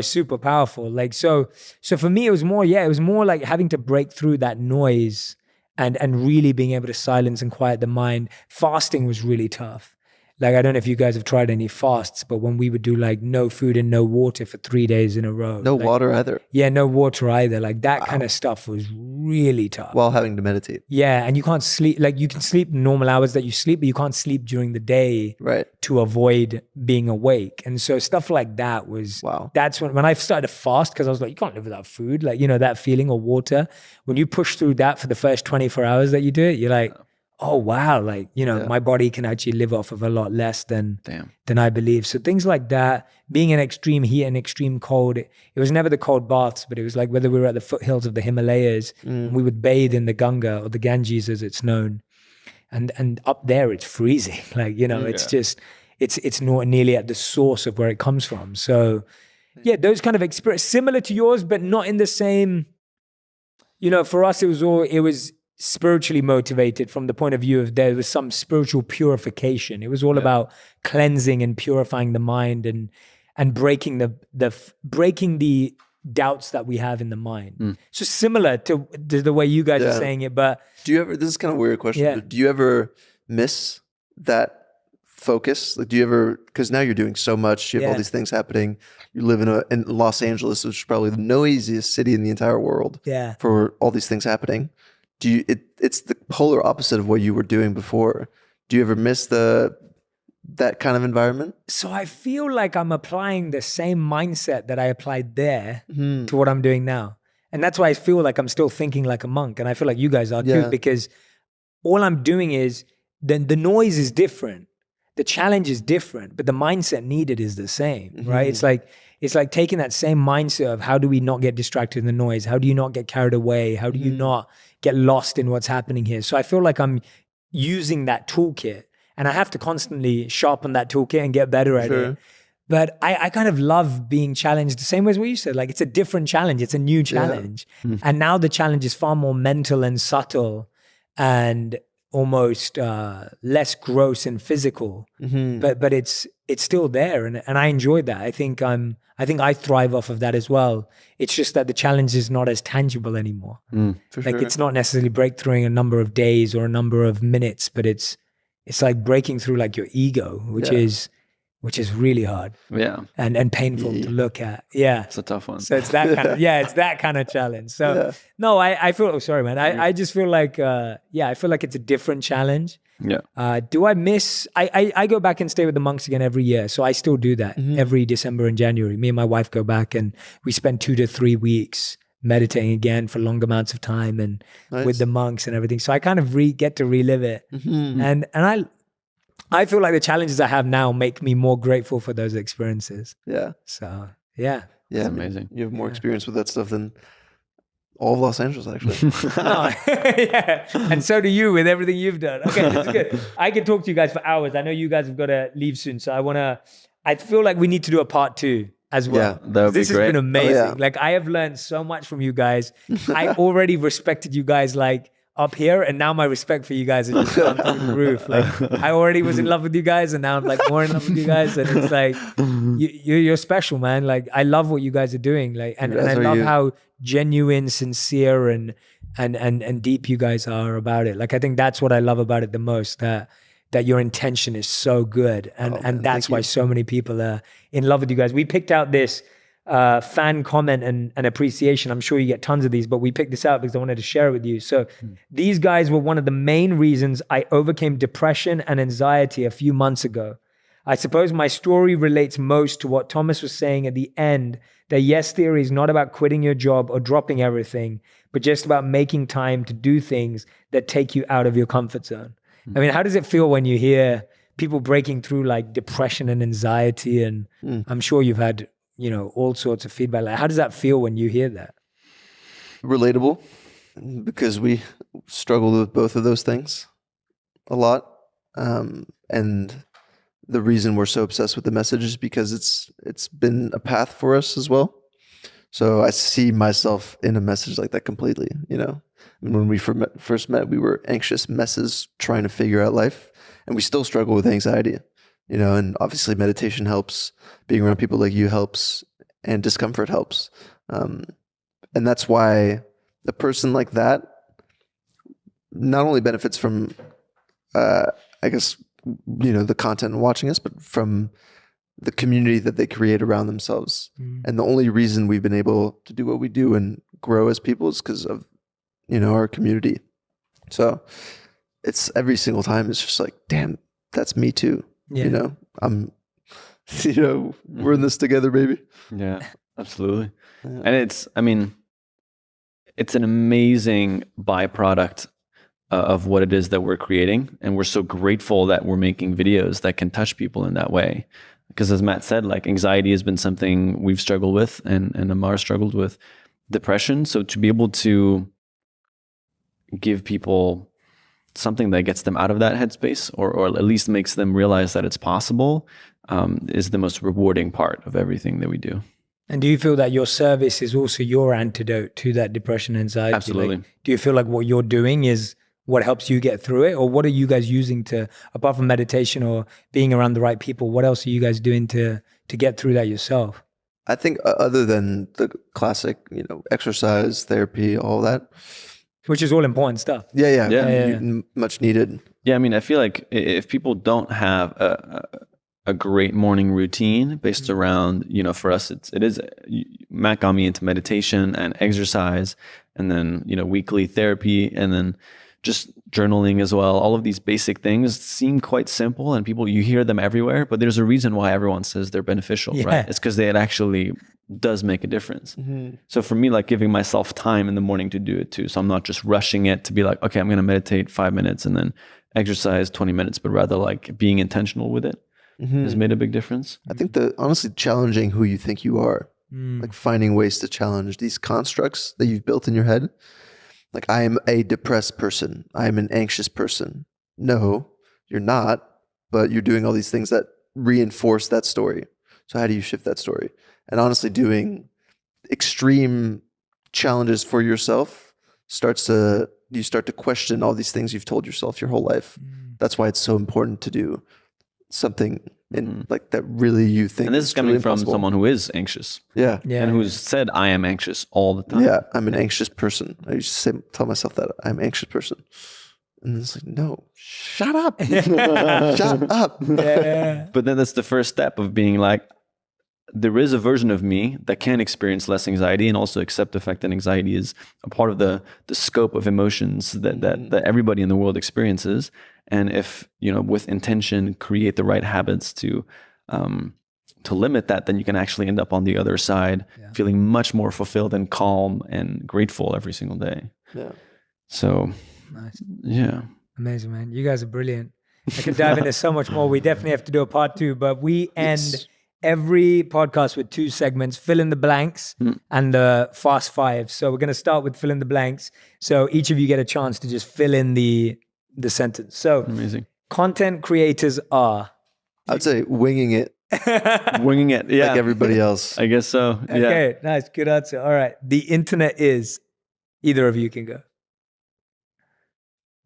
super powerful. Like, so for me, it was more like having to break through that noise and really being able to silence and quiet the mind. Fasting was really tough. Like, I don't know if you guys have tried any fasts, but when we would do like no food and no water for 3 days in a row.
No water either.
Yeah, no water either. Like that kind of stuff was really tough.
While having to meditate.
Yeah, and you can't sleep. Like you can sleep normal hours that you sleep, but you can't sleep during the day to avoid being awake. And so stuff like that was, that's when I started to fast, because I was like, you can't live without food. Like, you know, that feeling of water. When you push through that for the first 24 hours that you do it, you're like, oh wow, like, you know, my body can actually live off of a lot less than I believe. So things like that, being in extreme heat and extreme cold, it was never the cold baths, but it was like whether we were at the foothills of the Himalayas, and we would bathe in the Ganga or the Ganges as it's known. And up there it's freezing. Like, you know, it's just, it's not nearly at the source of where it comes from. So yeah, those kind of experience, similar to yours, but not in the same, you know, for us, it was spiritually motivated from the point of view of there was some spiritual purification. It was all about cleansing and purifying the mind and breaking the doubts that we have in the mind. So similar to the way you guys are saying it, but
do you ever, this is kind of a weird question, but do you ever miss that focus? Like, do you ever, because now you're doing so much, you have all these things happening, you live in Los Angeles, which is probably the noisiest city in the entire world for all these things happening. It's the polar opposite of what you were doing before. Do you ever miss that kind of environment?
So I feel like I'm applying the same mindset that I applied there to what I'm doing now. And that's why I feel like I'm still thinking like a monk. And I feel like you guys are too, because all I'm doing is, the noise is different. The challenge is different, but the mindset needed is the same, right? It's like taking that same mindset of how do we not get distracted in the noise? How do you not get carried away? How do you not get lost in what's happening here? So I feel like I'm using that toolkit, and I have to constantly sharpen that toolkit and get better at it. But I kind of love being challenged the same way as what you said. Like, it's a different challenge. It's a new challenge. And now the challenge is far more mental and subtle and almost less gross and physical, but it's still there, and I enjoy that. I think I thrive off of that as well. It's just that the challenge is not as tangible anymore. It's not necessarily breakthroughing a number of days or a number of minutes, but it's like breaking through like your ego, which is which is really hard and painful to look at. Yeah.
It's a tough one.
So it's that kind of, it's that kind of challenge. So no, I feel, oh, sorry, man. I just feel like, I feel like it's a different challenge.
Yeah.
Do I miss, I go back and stay with the monks again every year. So I still do that every December and January. Me and my wife go back and we spend 2 to 3 weeks meditating again for long amounts of time and with the monks and everything. So I kind of get to relive it. And I feel like the challenges I have now make me more grateful for those experiences.
Yeah.
So yeah.
Yeah.
It's amazing.
You have more experience with that stuff than all of Los Angeles, actually.
Yeah. And so do you with everything you've done. Okay, that's good. I can talk to you guys for hours. I know you guys have got to leave soon. So I feel like we need to do a part 2 as well.
Yeah, that would be
This has
great.
been amazing.
Oh, yeah.
Like I have learned so much from you guys. I already respected you guys like up here, and now my respect for you guys has just gone through the roof. Like I already was in love with you guys, and now I'm like more in love with you guys. And it's like you're special, man. Like I love what you guys are doing. Like and I love how genuine, sincere, and deep you guys are about it. Like I think that's what I love about it the most. That your intention is so good, and that's why so many people are in love with you guys. We picked out this fan comment and appreciation. I'm sure you get tons of these, but we picked this out because I wanted to share it with you. So these guys were one of the main reasons I overcame depression and anxiety a few months ago. I suppose my story relates most to what Thomas was saying at the end, that yes theory is not about quitting your job or dropping everything, but just about making time to do things that take you out of your comfort zone. I mean, how does it feel when you hear people breaking through like depression and anxiety? And I'm sure you've had, all sorts of feedback. Like, how does that feel when you hear that?
Relatable, because we struggled with both of those things a lot. And the reason we're so obsessed with the message is because it's been a path for us as well. So I see myself in a message like that completely, When we first met, we were anxious messes trying to figure out life, and we still struggle with anxiety, and obviously meditation helps, being around people like you helps, and discomfort helps. And that's why a person like that not only benefits from, the content and watching us, but from the community that they create around themselves. And the only reason we've been able to do what we do and grow as people is because of, our community. So it's every single time it's just like, damn, that's me too. I'm, we're in this together, baby.
Yeah, absolutely. Yeah. And it's an amazing byproduct of what it is that we're creating. And we're so grateful that we're making videos that can touch people in that way. Because as Matt said, like anxiety has been something we've struggled with, and Amar struggled with depression. So to be able to give people something that gets them out of that headspace, or at least makes them realize that it's possible, is the most rewarding part of everything that we do.
And do you feel that your service is also your antidote to that depression and anxiety?
Absolutely.
Like, do you feel like what you're doing is what helps you get through it? Or what are you guys using to, apart from meditation or being around the right people, what else are you guys doing to get through that yourself?
I think other than the classic, exercise, therapy, all that.
Which is all important stuff.
Yeah. Much needed.
Yeah, I feel like if people don't have a great morning routine based around, for us, it is Matt got me into meditation and exercise, and then, weekly therapy, and then just journaling as well. All of these basic things seem quite simple, and you hear them everywhere, but there's a reason why everyone says they're beneficial, right? It's because it actually does make a difference. So for me, like giving myself time in the morning to do it too. So I'm not just rushing it to be like, okay, I'm going to meditate 5 minutes and then exercise 20 minutes, but rather like being intentional with it has made a big difference.
I think honestly challenging who you think you are, like finding ways to challenge these constructs that you've built in your head. Like, I am a depressed person. I am an anxious person. No, you're not, but you're doing all these things that reinforce that story. So how do you shift that story? And honestly, doing extreme challenges for yourself you start to question all these things you've told yourself your whole life. That's why it's so important to do something like that really you think.
And this is coming really from someone who is anxious.
Yeah.
And who's said, I am anxious all the time.
Yeah. I'm an anxious person. I used to tell myself that I'm an anxious person. And it's like, no, shut up. Shut up.
Yeah.
But then that's the first step of being like, there is a version of me that can experience less anxiety and also accept the fact that anxiety is a part of the scope of emotions that everybody in the world experiences. And if, with intention, create the right habits to limit that, then you can actually end up on the other side feeling much more fulfilled and calm and grateful every single day.
Yeah.
So,
Nice.
Yeah.
Amazing, man. You guys are brilliant. I could dive into so much more. We definitely have to do a part 2, but we end every podcast with 2 segments, fill in the blanks and the fast 5. So we're going to start with fill in the blanks. So each of you get a chance to just fill in the sentence. So
Amazing.
Content creators are?
I'd say winging it.
Winging it. Yeah.
Like everybody else.
I guess so. Yeah.
Okay, nice. Good answer. All right. The internet is, either of you can go.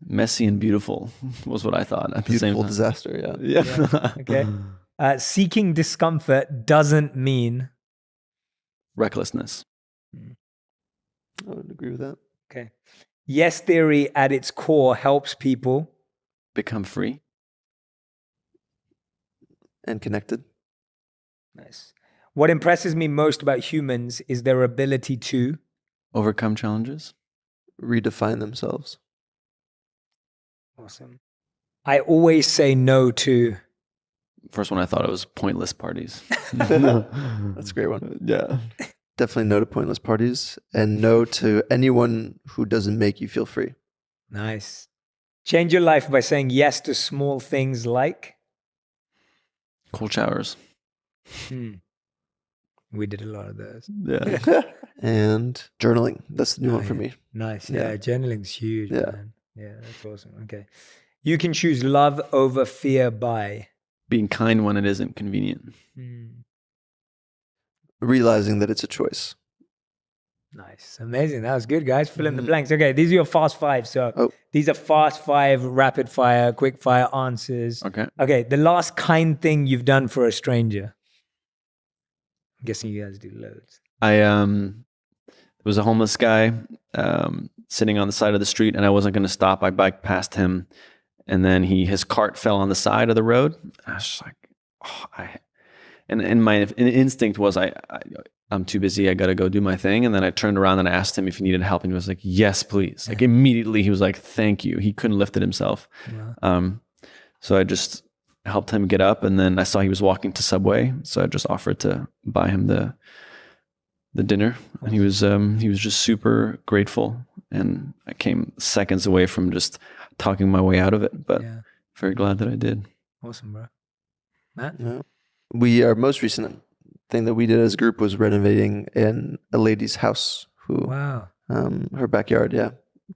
Messy and beautiful was what I thought at the same
Beautiful
time.
disaster.
Yeah.
Okay. Seeking discomfort doesn't mean
Recklessness.
I would agree with that.
Okay. Yes theory at its core helps people
Become free.
And connected.
Nice. What impresses me most about humans is their ability to
Overcome challenges.
Redefine themselves.
Awesome. I always say no to
First one I thought it was pointless parties.
That's a great one.
Yeah.
Definitely no to pointless parties and no to anyone who doesn't make you feel free.
Nice. Change your life by saying yes to small things like
Cold showers.
We did a lot of those.
Yeah.
And journaling. That's the new one for me.
Nice. Yeah. Journaling's huge,
Yeah.
man. Yeah, that's awesome. Okay. You can choose love over fear by
Being kind when it isn't convenient.
Realizing that it's a choice.
Nice. Amazing. That was good, guys. Fill in the blanks. Okay, these are your fast 5. So these are fast 5, rapid fire, quick fire answers.
Okay.
Okay, the last kind thing you've done for a stranger. I'm guessing you guys do loads.
There was a homeless guy sitting on the side of the street, and I wasn't going to stop. I biked past him, and then his cart fell on the side of the road. I was just like, and my instinct was I'm too busy. I got to go do my thing. And then I turned around and I asked him if he needed help, and he was like, yes, please. Like immediately he was like, thank you. He couldn't lift it himself.
Yeah.
So I just helped him get up, and then I saw he was walking to Subway, so I just offered to buy him the dinner, and he was just super grateful, and I came seconds away from just talking my way out of it, but very glad that I did.
Awesome, bro. Matt?
Yeah. Our most recent thing that we did as a group was renovating in a lady's house her backyard,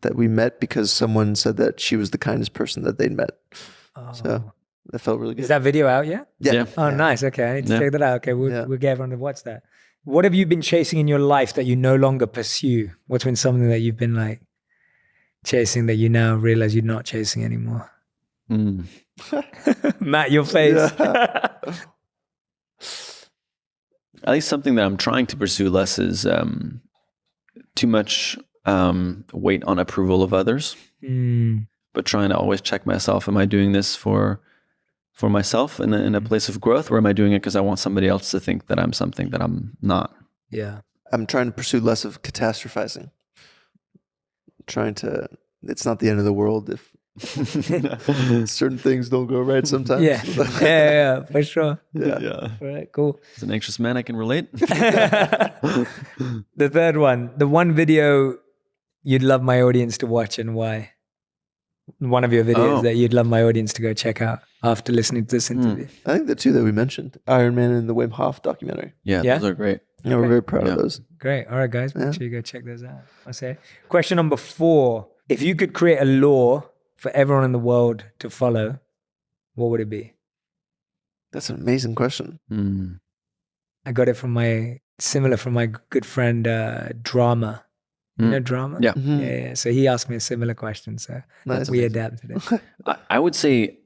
that we met because someone said that she was the kindest person that they'd met. So that felt really good.
Is that video out yet?
Yeah.
Oh, nice. Okay, I need to check that out. Okay, we'll get everyone to watch that. What have you been chasing in your life that you no longer pursue? What's been something that you've been like chasing that you now realize you're not chasing anymore? Matt, your face.
At least something that I'm trying to pursue less is too much weight on approval of others, but trying to always check myself. Am I doing this for myself in a place of growth, or am I doing it because I want somebody else to think that I'm something that I'm not?
Yeah.
I'm trying to pursue less of catastrophizing. It's not the end of the world if certain things don't go right sometimes.
Yeah, for sure.
Yeah.
All right, cool.
As an anxious man, I can relate.
The third one, the one video you'd love my audience to watch and why? One of your videos that you'd love my audience to go check out after listening to this interview.
I think the 2 that we mentioned, Iron Man and the Wim Hof documentary.
Yeah, those are great.
Yeah, we're very proud of those.
Great. All right, guys, make sure you go check those out. I say. Question number 4. If you could create a law for everyone in the world to follow, what would it be?
That's an amazing question.
I got it from my good friend Drama. You know Drama?
Yeah.
Yeah. So he asked me a similar question. So we adapted it.
I would say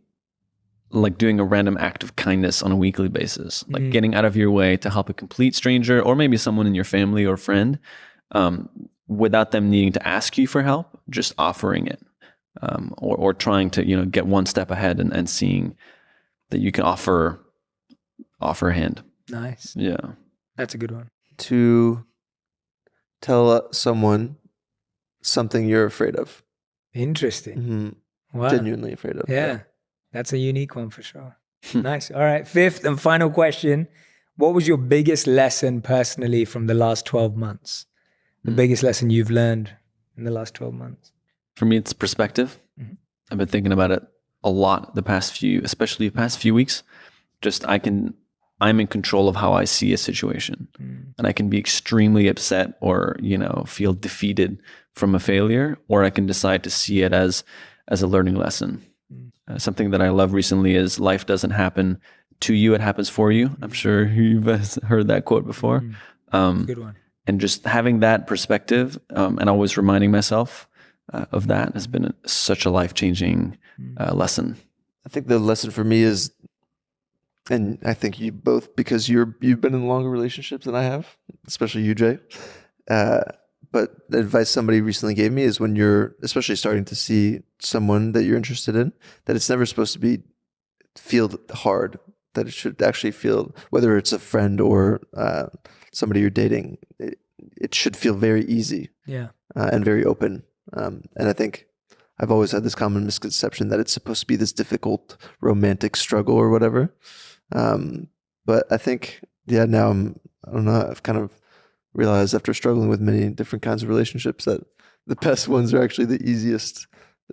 like doing a random act of kindness on a weekly basis, like getting out of your way to help a complete stranger or maybe someone in your family or friend without them needing to ask you for help, just offering it. or trying to, get one step ahead and seeing that you can offer a hand.
Nice.
Yeah.
That's a good one.
To tell someone something you're afraid of.
Interesting. Wow.
Genuinely afraid of.
Yeah. That's a unique one for sure. Nice. All right. Fifth and final question. What was your biggest lesson personally from the last 12 months? The biggest lesson you've learned in the last 12 months?
For me, it's perspective. I've been thinking about it a lot especially the past few weeks. Just I'm in control of how I see a situation, and I can be extremely upset or, feel defeated from a failure, or I can decide to see it as a learning lesson. Something that I love recently is life doesn't happen to you, it happens for you. I'm sure you've heard that quote before.
Good one.
And just having that perspective and always reminding myself of that has been such a life-changing lesson.
I think the lesson for me is, and I think you both, because you've been in longer relationships than I have, especially you, Jay. But the advice somebody recently gave me is when you're especially starting to see someone that you're interested in, that it's never supposed to feel hard, that it should actually feel, whether it's a friend or somebody you're dating, it should feel very easy and very open. And I think I've always had this common misconception that it's supposed to be this difficult romantic struggle or whatever. But I think, now I don't know, I've kind of realized after struggling with many different kinds of relationships that the best ones are actually the easiest,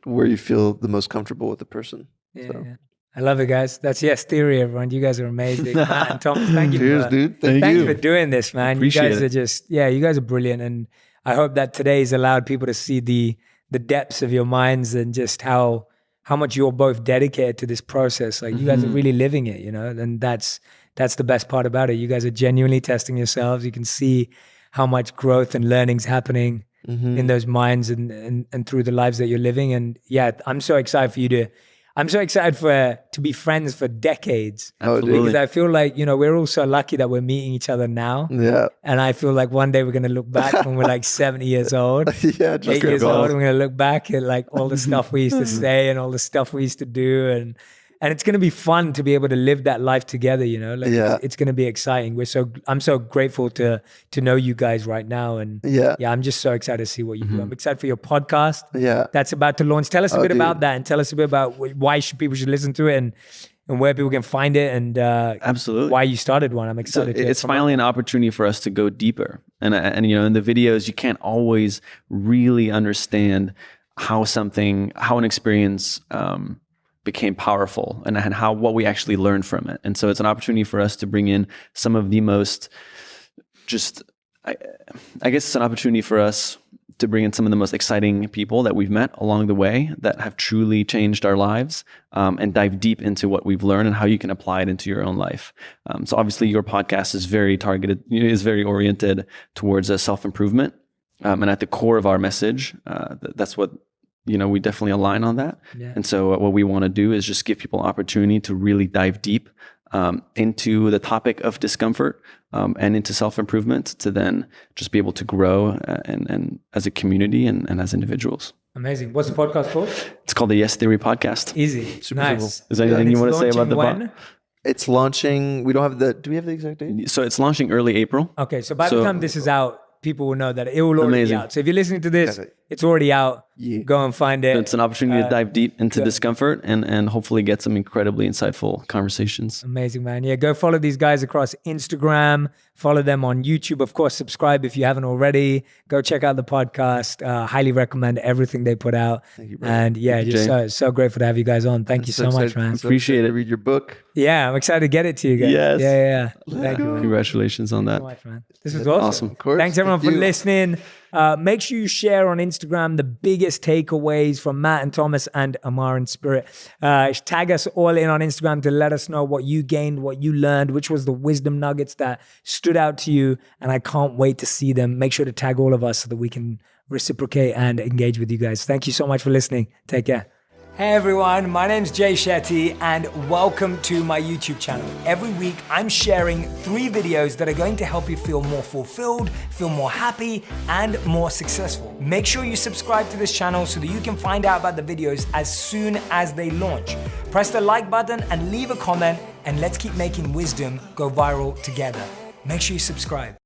where you feel the most comfortable with the person.
Yeah. I love it, guys. That's Yes Theory, everyone. You guys are amazing. Matt and Thomas, thank you.
Cheers, dude. Thank you
for doing this, man.
Appreciate
you guys
it.
you guys are brilliant. And I hope that today's allowed people to see the depths of your minds and just how much you're both dedicated to this process. Like you guys are really living it, and that's the best part about it. You guys are genuinely testing yourselves. You can see how much growth and learning's happening in those minds and through the lives that you're living. And I'm so excited for you to be friends for decades.
Absolutely.
Because I feel like, we're all so lucky that we're meeting each other now.
Yeah.
And I feel like one day we're going to look back when we're like 70 years old, 8 years old, and we're going to look back at like all the stuff we used to say and all the stuff we used to do. And it's going to be fun to be able to live that life together, it's going to be exciting. I'm so grateful to know you guys right now. And I'm just so excited to see what you do. I'm excited for your podcast.
Yeah.
That's about to launch. Tell us a bit about that, and tell us a bit about why people should listen to it and where people can find it, and
absolutely
why you started one. I'm excited.
It's finally an opportunity for us to go deeper. And in the videos, you can't always really understand how an experience became powerful and what we actually learned from it. And so it's an opportunity for us to bring in some of the most I guess it's an opportunity for us to bring in some of the most exciting people that we've met along the way that have truly changed our lives, and dive deep into what we've learned and how you can apply it into your own life. So obviously your podcast is very targeted, is very oriented towards self-improvement. And at the core of our message, that's what, we definitely align on that. Yeah. And so what we want to do is just give people opportunity to really dive deep into the topic of discomfort and into self-improvement, to then just be able to grow and as a community and as individuals.
Amazing. What's the podcast called?
It's called the Yes Theory Podcast.
Easy.
Super
nice.
simple.
Is there anything you want to say about the
when?
It's launching. Do we have the exact date?
So it's launching early April.
Okay. So by the time this is out, people will know that it will already be out. So if you're listening to this, it's already out. Yeah. Go and find it.
It's an opportunity to dive deep into discomfort and hopefully get some incredibly insightful conversations.
Amazing, man. Yeah, go follow these guys across Instagram. Follow them on YouTube. Of course, subscribe if you haven't already. Go check out the podcast. Highly recommend everything they put out.
Thank you, brother.
And just so grateful to have you guys on. Thank you so much, man.
Appreciate it.
Read your book.
Yeah, I'm excited to get it to you guys.
Yes.
Yeah. Thank you, man.
Congratulations on that.
Thank you so much, man. This was awesome.
Of course.
Thanks everyone for listening. Make sure you share on Instagram the biggest takeaways from Matt and Thomas and Amar and Spirit. Tag us all in on Instagram to let us know what you gained, what you learned, which was the wisdom nuggets that stood out to you. And I can't wait to see them. Make sure to tag all of us so that we can reciprocate and engage with you guys. Thank you so much for listening. Take care. Hey everyone, my name's Jay Shetty and welcome to my YouTube channel. Every week I'm sharing 3 videos that are going to help you feel more fulfilled, feel more happy, and more successful. Make sure you subscribe to this channel so that you can find out about the videos as soon as they launch. Press the like button and leave a comment, and let's keep making wisdom go viral together. Make sure you subscribe.